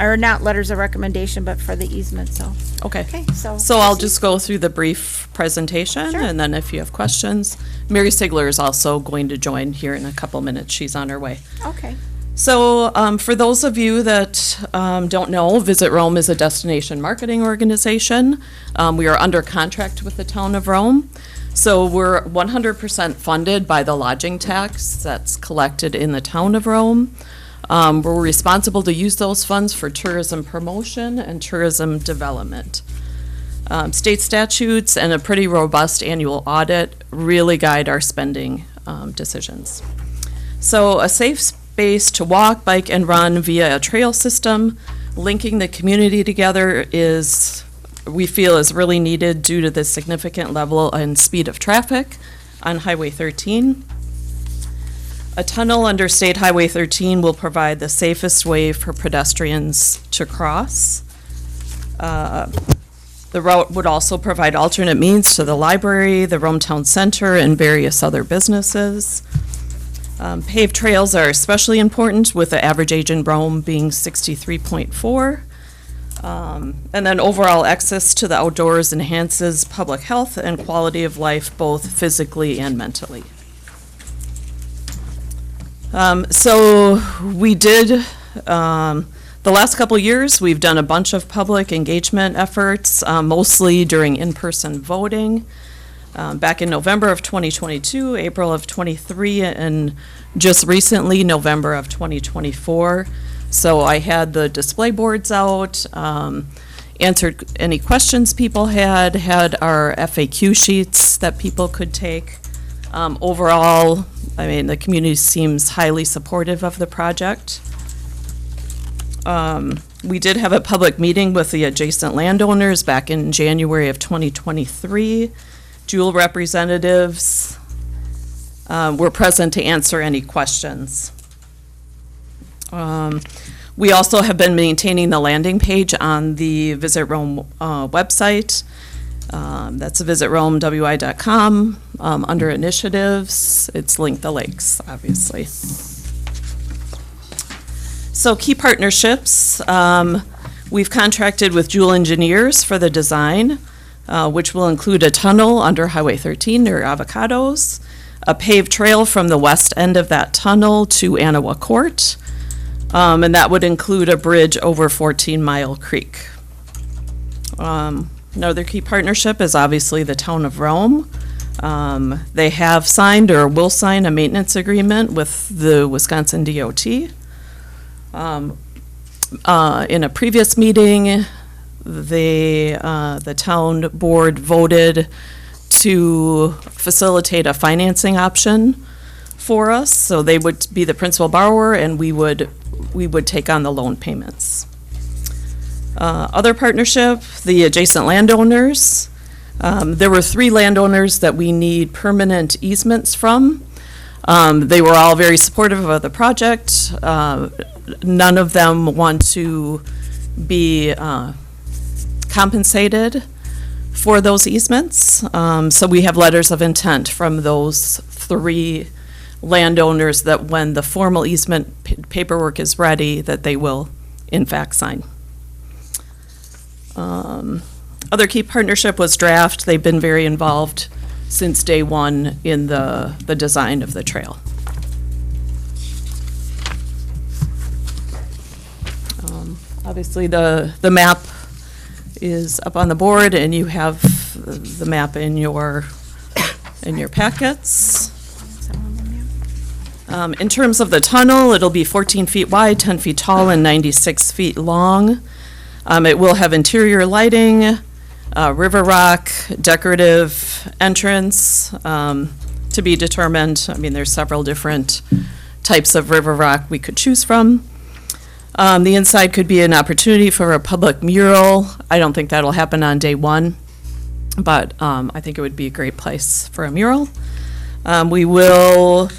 or not letters of recommendation, but for the easement, so.
Okay.
Okay, so.
So I'll
proceed.
just go through the brief presentation,
Sure.
and then if you have questions. Mary Sigler is also going to join here in a couple minutes. She's on her way.
Okay.
So, for those of you that don't know, Visit Rome is a destination marketing organization. We are under contract with the town of Rome. So we're 100% funded by the lodging tax that's collected in the town of Rome. We're responsible to use those funds for tourism promotion and tourism development. State statutes and a pretty robust annual audit really guide our spending decisions. So a safe space to walk, bike, and run via a trail system linking the community together is we feel is really needed due to the significant level and speed of traffic on Highway 13. A tunnel under State Highway 13 will provide the safest way for pedestrians to cross. The route would also provide alternate means to the library, the Rome Town Center, and various other businesses. Paved trails are especially important, with the average age in Rome being 63.4. And then overall access to the outdoors enhances public health and quality of life, both physically and mentally. So we did, the last couple years, we've done a bunch of public engagement efforts, mostly during in-person voting. Back in November of 2022, April of 23, and just recently, November of 2024. So I had the display boards out, answered any questions people had our FAQ sheets that people could take. Overall, I mean, the community seems highly supportive of the project. We did have a public meeting with the adjacent landowners back in January of 2023. Jewel representatives were present to answer any questions. We also have been maintaining the landing page on the Visit Rome website. That's visitrome.wi.com. Under initiatives, it's Link the Lakes, obviously. So key partnerships, we've contracted with Jewel Engineers for the design, which will include a tunnel under Highway 13 near Avocados, a paved trail from the west end of that tunnel to Anawa Court, and that would include a bridge over 14 Mile Creek. Another key partnership is obviously the Town of Rome. They have signed or will sign a maintenance agreement with the Wisconsin DOT. In a previous meeting, the town board voted to facilitate a financing option for us, so they would be the principal borrower and we would take on the loan payments. Other partnership, the adjacent landowners. There were 3 landowners that we need permanent easements from. They were all very supportive of the project. None of them want to be compensated for those easements. So we have letters of intent from those 3 landowners that when the formal easement paperwork is ready, that they will in fact sign. Other key partnership was Draft. They've been very involved since day one in the design of the trail. Obviously, the map is up on the board, and you have the map in your packets. In terms of the tunnel, it'll be 14 feet wide, 10 feet tall, and 96 feet long. It will have interior lighting, river rock, decorative entrance to be determined. I mean, there's several different types of river rock we could choose from. The inside could be an opportunity for a public mural. I don't think that'll happen on day one, but I think it would be a great place for a mural. We will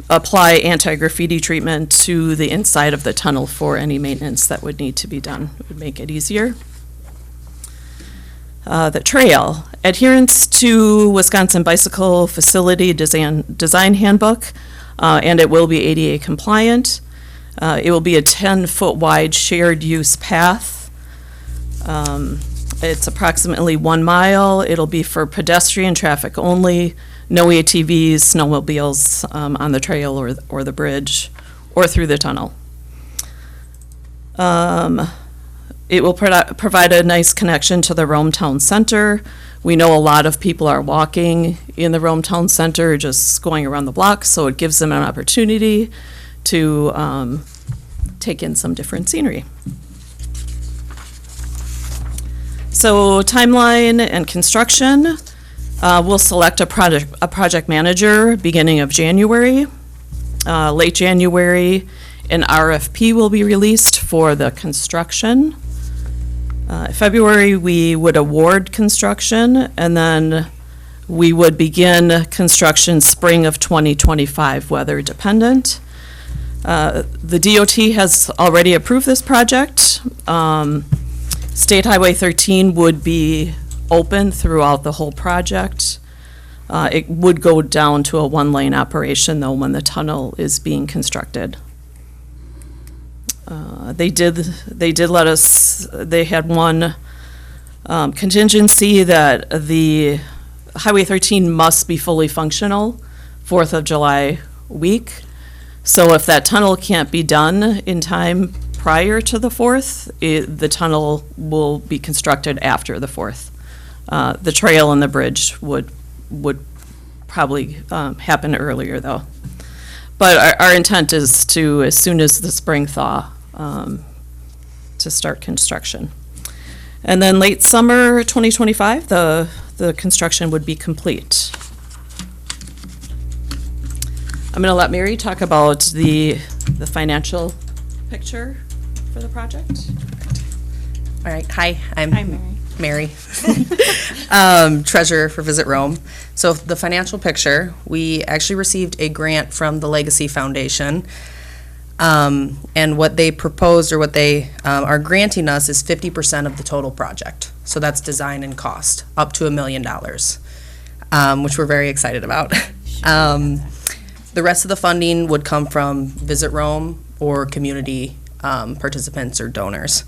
apply anti-graffiti treatment to the inside of the tunnel for any maintenance that would need to be done. It would make it easier. The trail. Adherence to Wisconsin Bicycle Facility Design Handbook, and it will be ADA compliant. It will be a 10-foot wide shared use path. It's approximately 1 mile. It'll be for pedestrian traffic only, no ATVs, snowmobiles on the trail or the bridge or through the tunnel. It will provide a nice connection to the Rome Town Center. We know a lot of people are walking in the Rome Town Center, just going around the block, so it gives them an opportunity to take in some different scenery. So timeline and construction, we'll select a project manager beginning of January. Late January, an RFP will be released for the construction. February, we would award construction, and then we would begin construction spring of 2025, weather dependent. The DOT has already approved this project. State Highway 13 would be open throughout the whole project. It would go down to a one-lane operation, though, when the tunnel is being constructed. They did let us, they had one contingency that the Highway 13 must be fully functional 4th of July week. So if that tunnel can't be done in time prior to the 4th, the tunnel will be constructed after the 4th. The trail and the bridge would probably happen earlier, though. But our intent is to, as soon as the spring thaw, to start construction. And then late summer 2025, the construction would be complete. I'm going to let Mary talk about the financial picture for the project.
All right, hi, I'm
Hi, Mary.
Mary, treasurer for Visit Rome. So the financial picture, we actually received a grant from the Legacy Foundation. And what they proposed, or what they are granting us, is 50% of the total project. So that's design and cost, up to $1 million, which we're very excited about. The rest of the funding would come from Visit Rome or community participants or donors.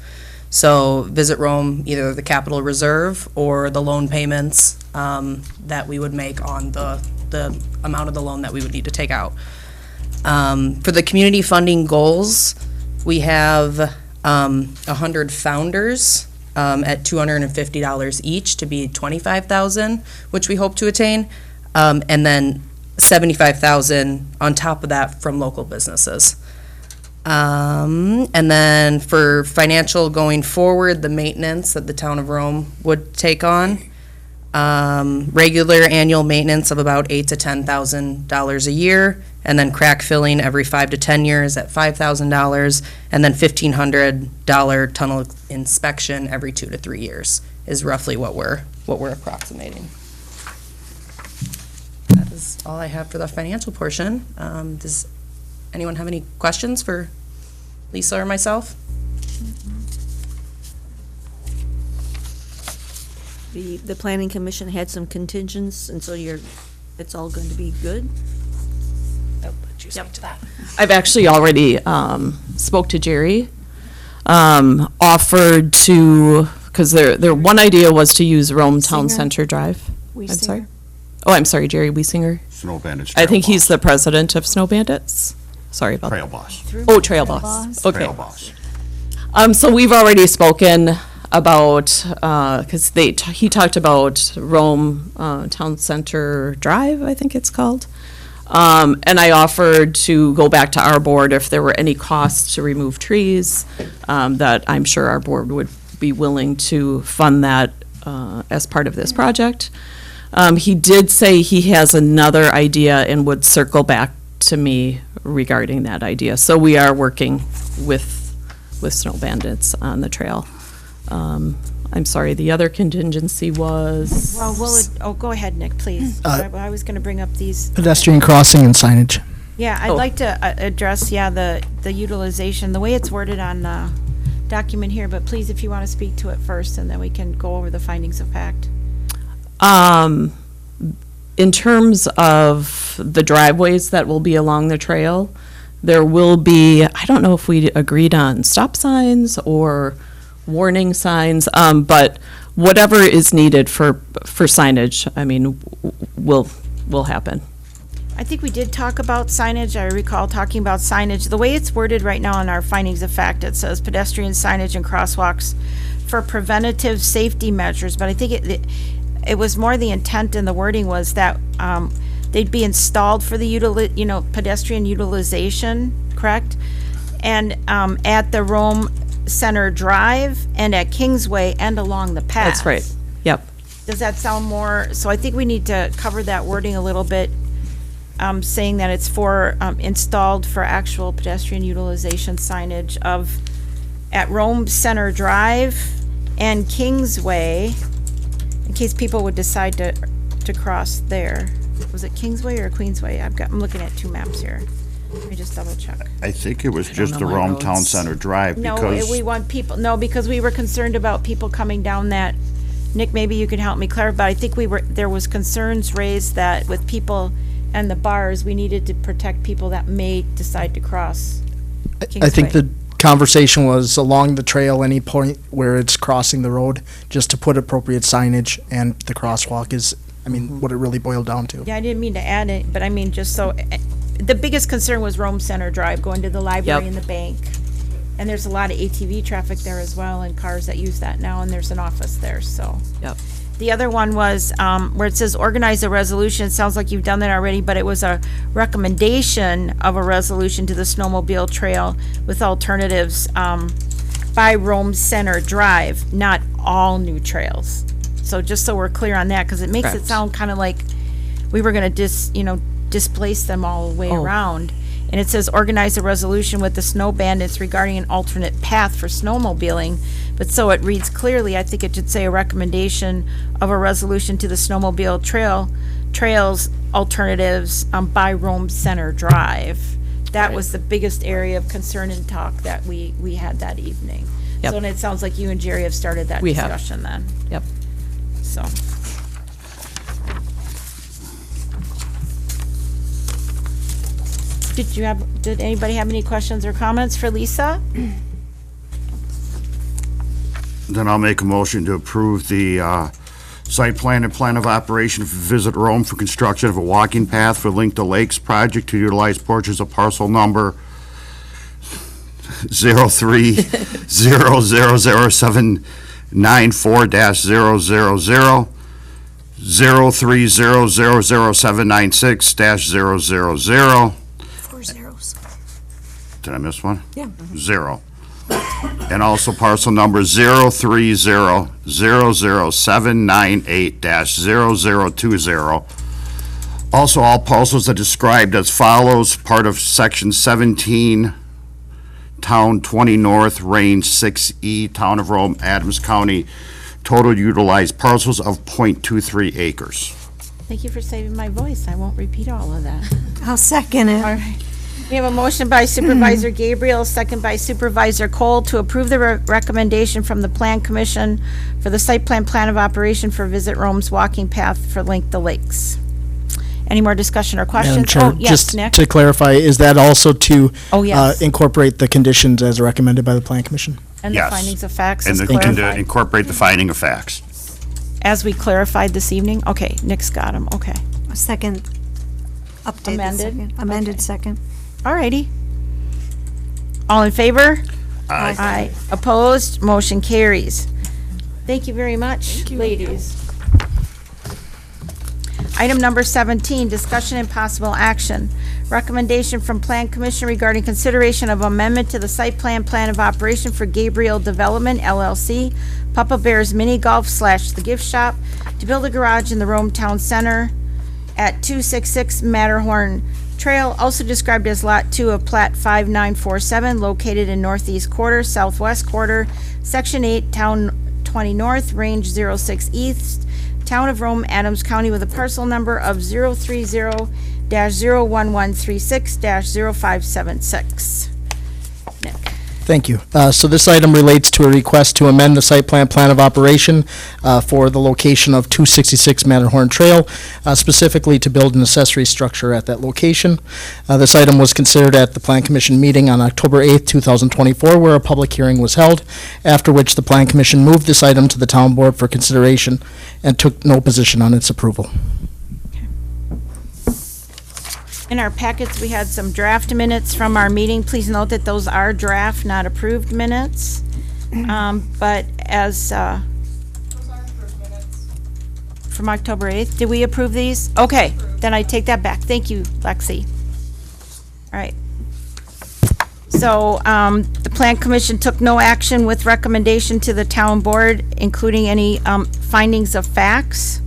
So Visit Rome, either the capital reserve or the loan payments that we would make on the amount of the loan that we would need to take out. For the community funding goals, we have 100 founders at $250 each to be $25,000, which we hope to attain, and then $75,000 on top of that from local businesses. And then for financial going forward, the maintenance that the town of Rome would take on, regular annual maintenance of about $8,000 to $10,000 a year, and then crack filling every 5 to 10 years at $5,000, and then $1,500 tunnel inspection every 2 to 3 years is roughly what we're approximating. That is all I have for the financial portion. Does anyone have any questions for Lisa or myself?
The planning commission had some contingents, and so it's all going to be good?
Yep. To that.
I've actually already spoke to Jerry, offered to, because their one idea was to use Rome Town
Singer?
Center Drive. I'm
Wiesinger?
sorry. Oh, I'm sorry, Jerry Wiesinger.
Snow Bandits.
I think
Trail
he's the president of Snow Bandits. Sorry about
Trail
that.
Boss.
Oh, Trail Boss. Okay.
Trail Boss.
So we've already spoken about, because he talked about Rome Town Center Drive, I think it's called. And I offered to go back to our board if there were any costs to remove trees, that I'm sure our board would be willing to fund that as part of this project. He did say he has another idea and would circle back to me regarding that idea. So we are working with Snow Bandits on the trail. I'm sorry, the other contingency was?
Well, go ahead, Nick, please. I was going to bring up these.
Pedestrian crossing and signage.
Yeah, I'd like to address, the utilization, the way it's worded on the document here, but please, if you want to speak to it first, and then we can go over the findings of fact.
In terms of the driveways that will be along the trail, there will be, I don't know if we agreed on stop signs or warning signs, but whatever is needed for signage, I mean, will happen.
I think we did talk about signage. I recall talking about signage. The way it's worded right now in our findings of fact, it says pedestrian signage and crosswalks for preventative safety measures, but I think it was more the intent and the wording was that they'd be installed for the pedestrian utilization, correct? And at the Rome Center Drive and at Kingsway and along the path.
That's right, yep.
Does that sound more, so I think we need to cover that wording a little bit, saying that it's for, installed for actual pedestrian utilization signage at Rome Center Drive and Kingsway, in case people would decide to cross there. Was it Kingsway or Queensway? I'm looking at two maps here. Let me just double check.
I think it was just
know
the
my
Rome Town
roads.
Center Drive
No,
because.
we want people, no, because we were concerned about people coming down that. Nick, maybe you could help me clarify. I think there was concerns raised that with people and the bars, we needed to protect people that may decide to cross
I
Kingsway.
think the conversation was along the trail, any point where it's crossing the road, just to put appropriate signage, and the crosswalk is, I mean, what it really boiled down to.
Yeah, I didn't mean to add it, but I mean, just so, the biggest concern was Rome Center Drive, going to the library
Yep.
and the bank. And there's a lot of ATV traffic there as well, and cars that use that now, and there's an office there, so.
Yep.
The other one was, where it says organize a resolution, it sounds like you've done that already, but it was a recommendation of a resolution to the snowmobile trail with alternatives, by Rome Center Drive, not all new trails. So just so we're clear on that, because it makes it
Correct.
sound kind of like we were gonna displace them all the way
Oh.
around. And it says organize a resolution with the snow bandits regarding an alternate path for snowmobiling. But so it reads clearly, I think it should say a recommendation of a resolution to the snowmobile trails alternatives, by Rome Center Drive. That was the biggest area of concern and talk that we had that evening.
Yep.
So, and it sounds like you and Jerry have started that
We have.
discussion then,
Yep.
so. Did anybody have any questions or comments for Lisa?
Then I'll make a motion to approve the site plan and plan of operation for Visit Rome for construction of a walking path for Link to Lakes project to utilize portions of parcel number 03000794-000, 03000796-000.
4 zeros.
Did I miss one?
Yeah.
0. And also parcel number 03000798-0020. Also, all parcels are described as follows, part of section 17, Town 20 North, Range 6E, Town of Rome, Adams County. Total utilized parcels of .23 acres.
Thank you for saving my voice. I won't repeat all of that.
I'll second it.
All right. We have a motion by Supervisor Gabriel, second by Supervisor Cole, to approve the recommendation from the Plan Commission for the site plan of operation for Visit Rome's walking path for Link the Lakes. Any more discussion or questions?
Madam Chair,
Oh, yes,
just
Nick?
to clarify, is that also to
Oh, yes.
incorporate the conditions as recommended by the Plan Commission?
And the
Yes.
findings of facts
And
as
and to
clarified,
incorporate the finding of facts.
as we clarified this evening? Okay, Nick's got them, okay.
Second. Update the
Amended?
second. Amended
Okay.
second.
All righty. All in favor?
Aye.
Aye. Opposed? Motion carries. Thank you very much, ladies. Item number 17, discussion and possible action. Recommendation from Plan Commission regarding consideration of amendment to the site plan of operation for Gabriel Development LLC, Papa Bear's Mini Golf / The Gift Shop, to build a garage in the Rome Town Center at 266 Matterhorn Trail, also described as Lot 2 of Plat 5947, located in Northeast Quarter, Southwest Quarter, Section 8, Town 20 North, Range 06 East, Town of Rome, Adams County, with a parcel number of 030-01136-0576. Nick.
Thank you. So this item relates to a request to amend the site plan of operation for the location of 266 Matterhorn Trail, specifically to build an accessory structure at that location. This item was considered at the Plan Commission meeting on October 8th, 2024, where a public hearing was held, after which the Plan Commission moved this item to the Town Board for consideration and took no position on its approval.
In our packets, we had some draft minutes from our meeting. Please note that those are draft, not approved minutes. But as, from October 8th, did we approve these? Okay, then I take that back. Thank you, Lexi. All right. So, the Plan Commission took no action with recommendation to the Town Board, including any, findings of facts.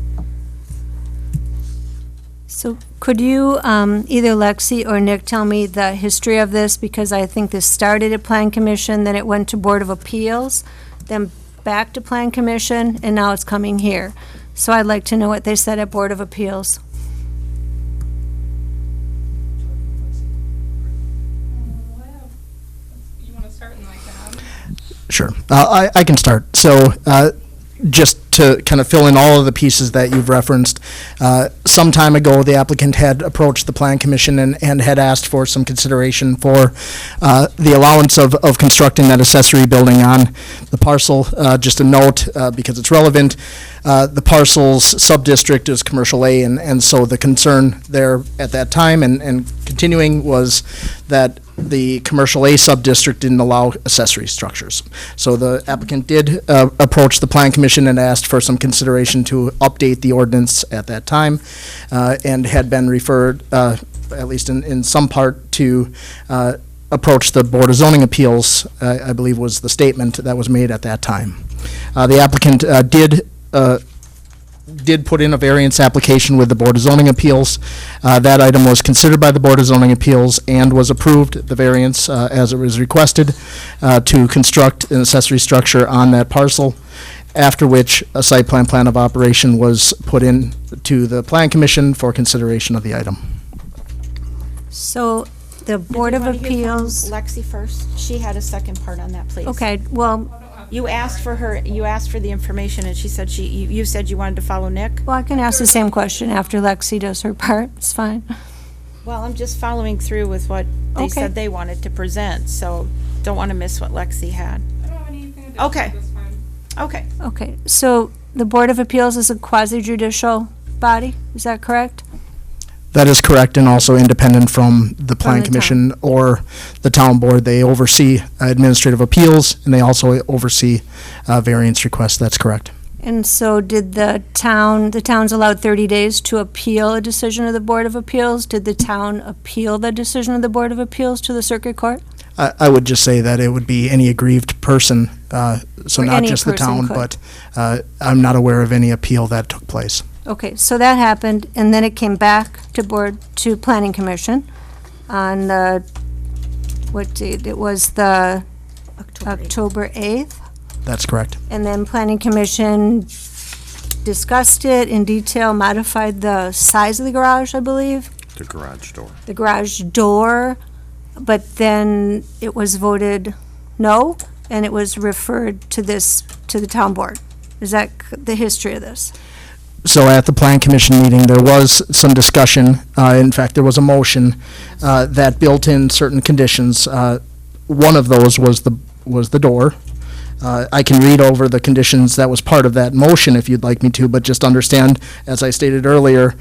So could you, either Lexi or Nick, tell me the history of this? Because I think this started at Plan Commission, then it went to Board of Appeals, then back to Plan Commission, and now it's coming here. So I'd like to know what they said at Board of Appeals.
You want to start in like that?
Sure. I can start. So, just to kind of fill in all of the pieces that you've referenced, some time ago, the applicant had approached the Plan Commission and had asked for some consideration for the allowance of constructing that accessory building on the parcel. Just a note, because it's relevant, the parcel's sub-district is Commercial A, and so the concern there at that time and continuing was that the Commercial A sub-district didn't allow accessory structures. So the applicant did approach the Plan Commission and asked for some consideration to update the ordinance at that time, and had been referred, at least in some part, to approach the Board of Zoning Appeals, I believe was the statement that was made at that time. The applicant did put in a variance application with the Board of Zoning Appeals. That item was considered by the Board of Zoning Appeals and was approved, the variance, as it was requested, to construct an accessory structure on that parcel, after which a site plan of operation was put in to the Plan Commission for consideration of the item.
So the Board of
Want to hear from
Appeals,
Lexi first. She had a second part on that, please.
okay, well,
You asked for the information, and she said you said you wanted to follow Nick?
I can ask the same question after Lexi does her part, it's fine.
Well, I'm just following through with what they
Okay.
said they wanted to present, so don't want to miss what Lexi had.
I don't have anything to do
Okay.
with this time.
Okay.
Okay, so the Board of Appeals is a quasi-judicial body, is that correct?
That is correct, and also independent from the Plan
the town.
Commission or the Town Board. They oversee administrative appeals, and they also oversee variance requests. That's correct.
And so did the town's allowed 30 days to appeal a decision of the Board of Appeals? Did the town appeal the decision of the Board of Appeals to the Circuit Court?
I would just say that it would be any aggrieved person, so
Or
not
any
just the
person
town,
could.
but I'm not aware of any appeal that took place.
Okay, so that happened, and then it came back to Planning Commission on the, what date? It was the October 8th.
That's correct.
And then Planning Commission discussed it in detail, modified the size of the garage, I believe,
The garage door.
the garage door, but then it was voted no, and it was referred to the town board. Is that the history of this?
So at the Plan Commission meeting, there was some discussion, in fact, there was a motion that built in certain conditions. One of those was the door. I can read over the conditions that was part of that motion if you'd like me to, but just understand, as I stated earlier,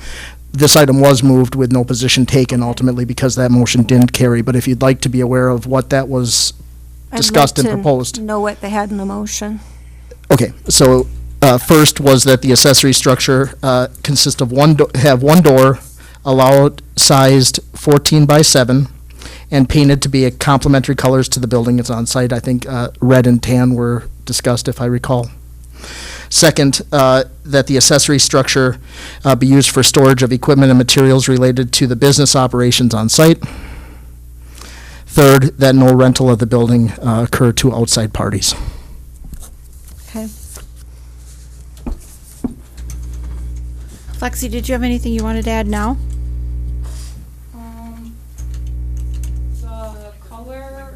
this item was moved with no position taken ultimately because that motion didn't carry. But if you'd like to be aware of what that was discussed and proposed.
I'd like to know what they had in the motion.
Okay, so first was that the accessory structure consist of have one door, allowed sized 14 by 7, and painted to be a complementary colors to the building it's on site. I think red and tan were discussed, if I recall. Second, that the accessory structure be used for storage of equipment and materials related to the business operations on site. Third, that no rental of the building occur to outside parties.
Okay.
Lexi, did you have anything you wanted to add now?
The color.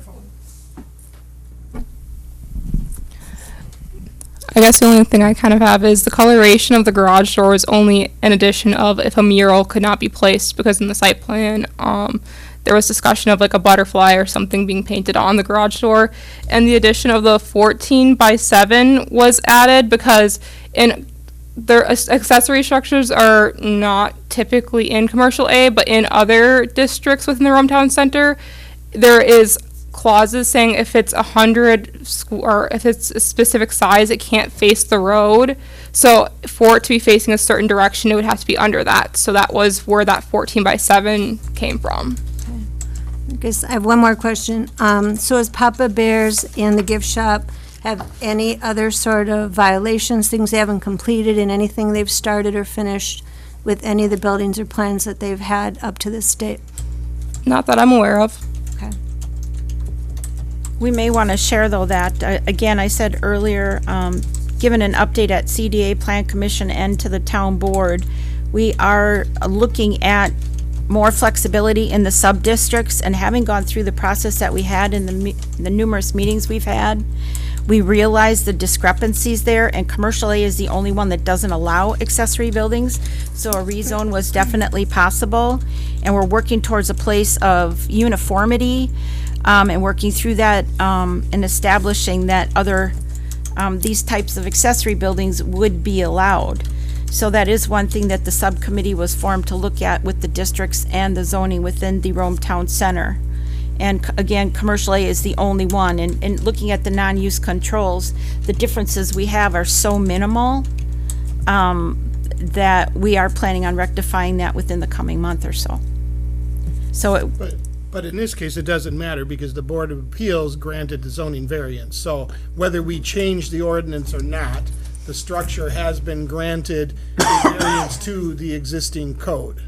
I guess the only thing I kind of have is the coloration of the garage door is only an addition of if a mural could not be placed, because in the site plan, there was discussion of like a butterfly or something being painted on the garage door, and the addition of the 14 by 7 was added because their accessory structures are not typically in Commercial A, but in other districts within the Rome Town Center, there is clauses saying if it's 100 or if it's a specific size, it can't face the road. So for it to be facing a certain direction, it would have to be under that. So that was where that 14 by 7 came from.
I guess I have one more question. So is Papa Bears and the gift shop have any other sort of violations, things they haven't completed in anything they've started or finished with any of the buildings or plans that they've had up to this date?
Not that I'm aware of.
Okay.
We may want to share, though, that, again, I said earlier, given an update at CDA Plan Commission and to the town board, we are looking at more flexibility in the sub-districts, and having gone through the process that we had in the numerous meetings we've had, we realized the discrepancies there, and Commercial A is the only one that doesn't allow accessory buildings, so a rezone was definitely possible, and we're working towards a place of uniformity, and working through that, and establishing that other, these types of accessory buildings would be allowed. So that is one thing that the subcommittee was formed to look at with the districts and the zoning within the Rome Town Center. And again, Commercial A is the only one, and looking at the non-use controls, the differences we have are so minimal, that we are planning on rectifying that within the coming month or so. So
But in this case, it doesn't matter because the Board of Appeals granted the zoning variance. So whether we change the ordinance or not, the structure has been granted a variance to the existing code.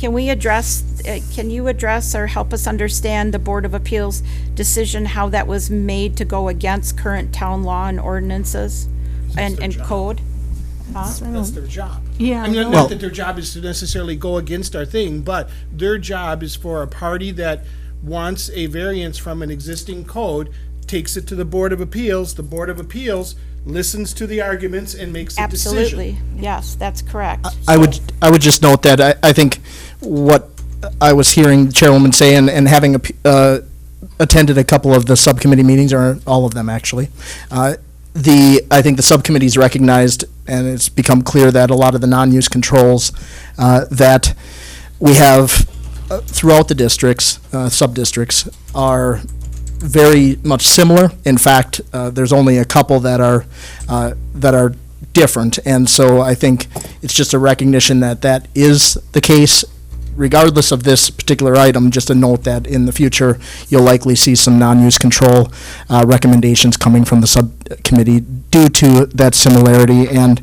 can we address, can you address or help us understand the Board of Appeals decision, how that was made to go against current town law and ordinances and code?
That's their job.
Yeah.
I mean,
no.
not that their job is to necessarily go against our thing, but their job is for a party that wants a variance from an existing code, takes it to the Board of Appeals. The Board of Appeals listens to the arguments and makes a decision.
Absolutely, yes, that's correct.
I would just note that I think what I was hearing the chairwoman say, and having attended a couple of the subcommittee meetings, or all of them actually, I think the subcommittees recognized, and it's become clear that a lot of the non-use controls that we have throughout the districts, sub-districts, are very much similar. In fact, there's only a couple that are different, and so I think it's just a recognition that that is the case. Regardless of this particular item, just a note that in the future, you'll likely see some non-use control recommendations coming from the subcommittee due to that similarity. And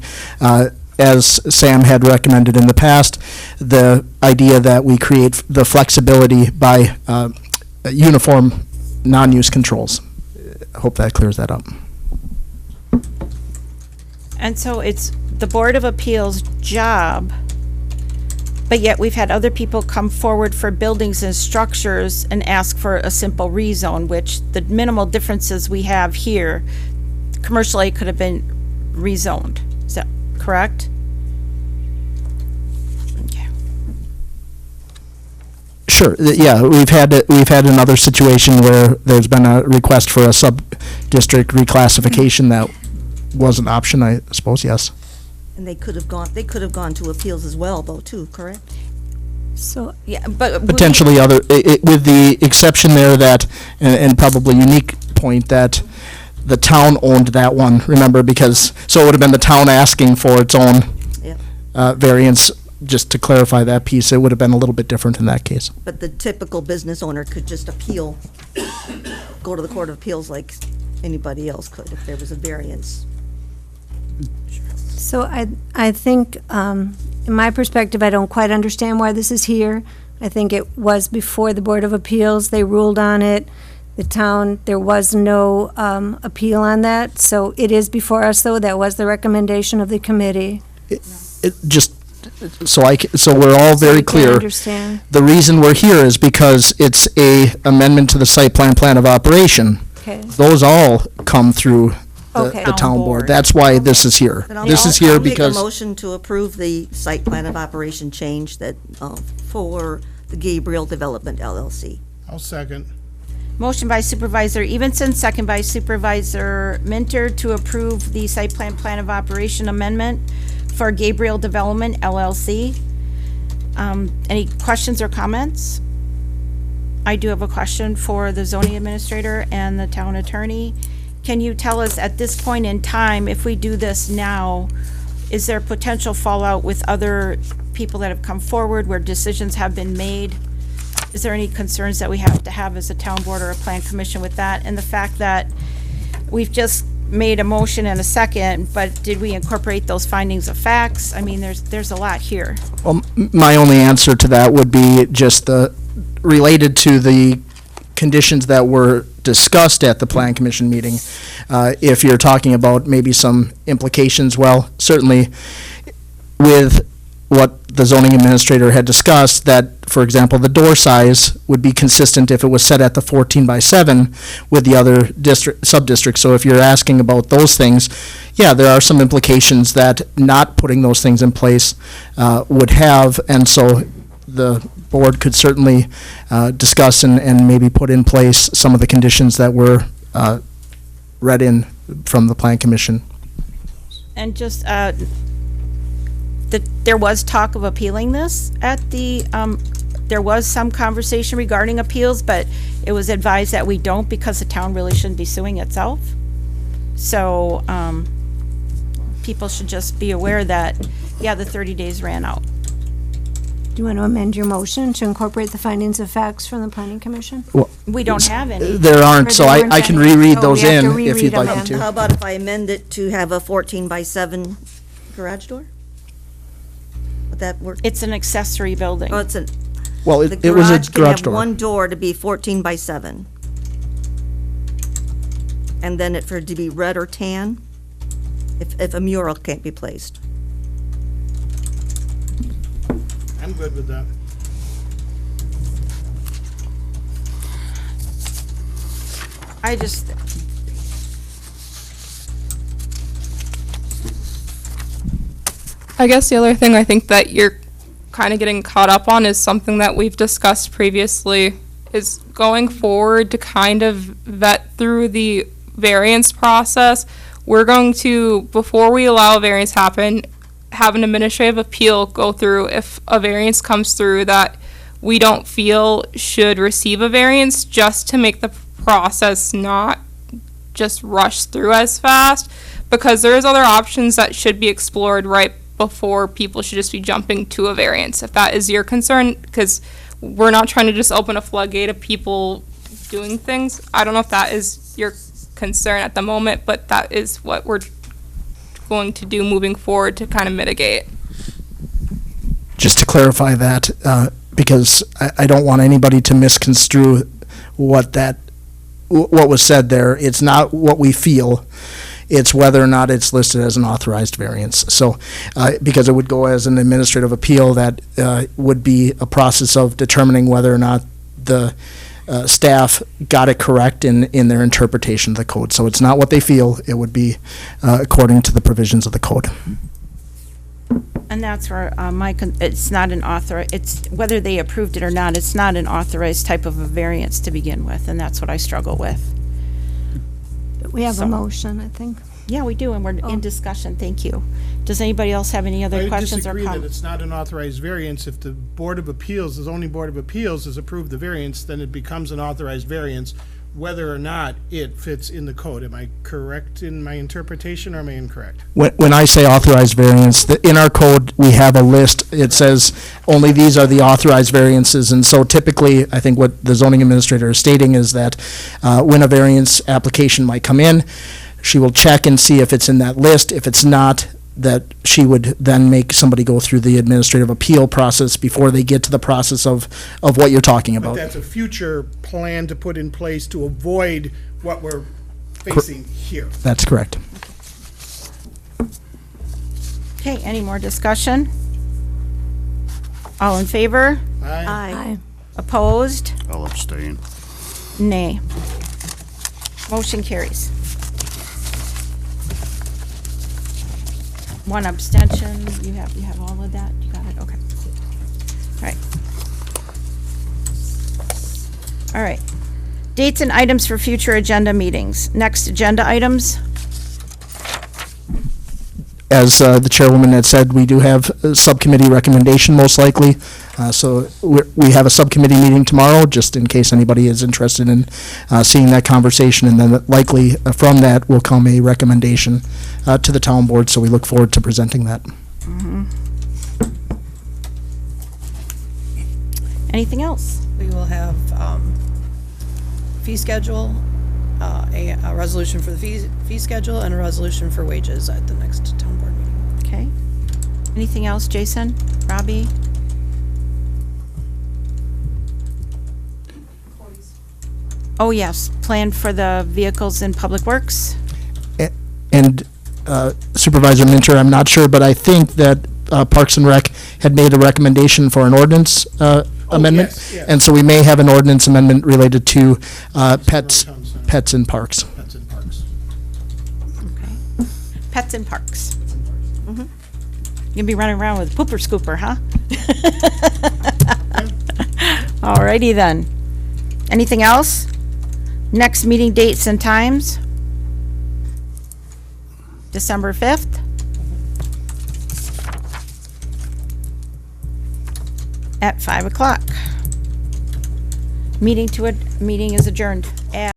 as Sam had recommended in the past, the idea that we create the flexibility by uniform non-use controls. I hope that clears that up.
And so it's the Board of Appeals' job, but yet we've had other people come forward for buildings and structures and ask for a simple rezone, which the minimal differences we have here, Commercial A could have been rezoned. Is that correct? Okay.
Sure, yeah, we've had another situation where there's been a request for a sub-district reclassification that was an option, I suppose, yes.
And they could have gone to appeals as well, though, too, correct?
So,
Yeah, but.
Potentially other, with the exception there that, and probably unique point that the town owned that one, remember, because, so it would have been the town asking for its own
Yeah.
variance. Just to clarify that piece, it would have been a little bit different in that case.
But the typical business owner could just appeal, go to the Court of Appeals like anybody else could if there was a variance.
So I think, in my perspective, I don't quite understand why this is here. I think it was before the Board of Appeals, they ruled on it. The town, there was no appeal on that, so it is before us, though. That was the recommendation of the committee.
It just, so we're all very
I
clear.
understand.
The reason we're here is because it's a amendment to the site plan of operation.
Okay.
Those all come through
Okay.
the town board.
board.
That's why this is here.
Then
This is here
I'll make
because.
a motion to approve the site plan of operation change that, for the Gabriel Development LLC.
I'll second.
Motion by Supervisor Evenson, second by Supervisor Minter to approve the site plan of operation amendment for Gabriel Development LLC. Any questions or comments? I do have a question for the zoning administrator and the town attorney. Can you tell us at this point in time, if we do this now, is there potential fallout with other people that have come forward where decisions have been made? Is there any concerns that we have to have as a town board or a plan commission with that? And the fact that we've just made a motion and a second, but did we incorporate those findings of facts? I mean, there's a lot here.
My only answer to that would be just related to the conditions that were discussed at the Plan Commission meeting. If you're talking about maybe some implications, well, certainly with what the zoning administrator had discussed, that, for example, the door size would be consistent if it was set at the 14 by 7 with the other sub-districts. So if you're asking about those things, yeah, there are some implications that not putting those things in place would have, and so the board could certainly discuss and maybe put in place some of the conditions that were read in from the Plan Commission.
And just, there was talk of appealing this at the, there was some conversation regarding appeals, but it was advised that we don't because the town really shouldn't be suing itself. So, people should just be aware that, yeah, the 30 days ran out.
Do you want to amend your motion to incorporate the findings of facts from the planning commission?
We don't have any.
There aren't, so I can reread
Oh,
those
we have to
in if
reread
you'd like
them
me
in.
to.
How about if I amend it to have a 14 by 7 garage door? Would that work?
It's an accessory building.
Oh, it's an,
Well,
the
it was a
garage can
garage
have
door.
one door to be 14 by 7. And then it for it to be red or tan, if a mural can't be placed.
I'm good with that.
I just,
I guess the other thing I think that you're kind of getting caught up on is something that we've discussed previously, is going forward to kind of vet through the variance process. We're going to, before we allow a variance happen, have an administrative appeal go through if a variance comes through that we don't feel should receive a variance, just to make the process not just rush through as fast, because there's other options that should be explored right before people should just be jumping to a variance, if that is your concern, because we're not trying to just open a floodgate of people doing things. I don't know if that is your concern at the moment, but that is what we're going to do moving forward to kind of mitigate.
Just to clarify that, because I don't want anybody to misconstrue what was said there. It's not what we feel. It's whether or not it's listed as an authorized variance. So, because it would go as an administrative appeal, that would be a process of determining whether or not the staff got it correct in their interpretation of the code. So it's not what they feel, it would be according to the provisions of the code.
and that's where it's not an it's whether they approved it or not, it's not an authorized type of a variance to begin with, and that's what I struggle with.
We have
So-
a motion, I think.
Yeah, we do, and we're in discussion, thank you. Does anybody else have any other
I
questions or
disagree that
comments?
it's not an authorized variance. If the Board of Appeals, the zoning Board of Appeals has approved the variance, then it becomes an authorized variance, whether or not it fits in the code. Am I correct in my interpretation, or am I incorrect?
When I say authorized variance, in our code, we have a list. It says only these are the authorized variances. And so typically, I think what the zoning administrator is stating is that when a variance application might come in, she will check and see if it's in that list. If it's not, that she would then make somebody go through the administrative appeal process before they get to the process of what you're talking
But
about.
that's a future plan to put in place to avoid what we're facing here.
That's correct.
Okay, any more discussion? All in favor?
Aye.
Aye.
Opposed?
I'll abstain.
Nay. Motion carries. One abstention, you have all of that, you got it, okay. All right. All right. Dates and items for future agenda meetings. Next agenda items,
As the chairwoman had said, we do have a subcommittee recommendation most likely. So we have a subcommittee meeting tomorrow, just in case anybody is interested in seeing that conversation. And then likely from that will come a recommendation to the town board. So we look forward to presenting that.
anything else?
We will have fee schedule, a resolution for the fee schedule, and a resolution for wages at the next town board meeting.
Okay. Anything else, Jason, Robbie? Oh, yes, plan for the vehicles in Public Works.
And Supervisor Minter, I'm not sure, but I think that Parks and Rec had made a recommendation for an ordinance amendment.
yes, yes.
And so we may have an ordinance amendment related to pets in parks.
Pets in parks.
Pets in parks. Mhm. You're gonna be running around with pooper scooper, huh? Alrighty then. Anything else? Next meeting dates and times? December 5th? At 5 o'clock. Meeting is adjourned.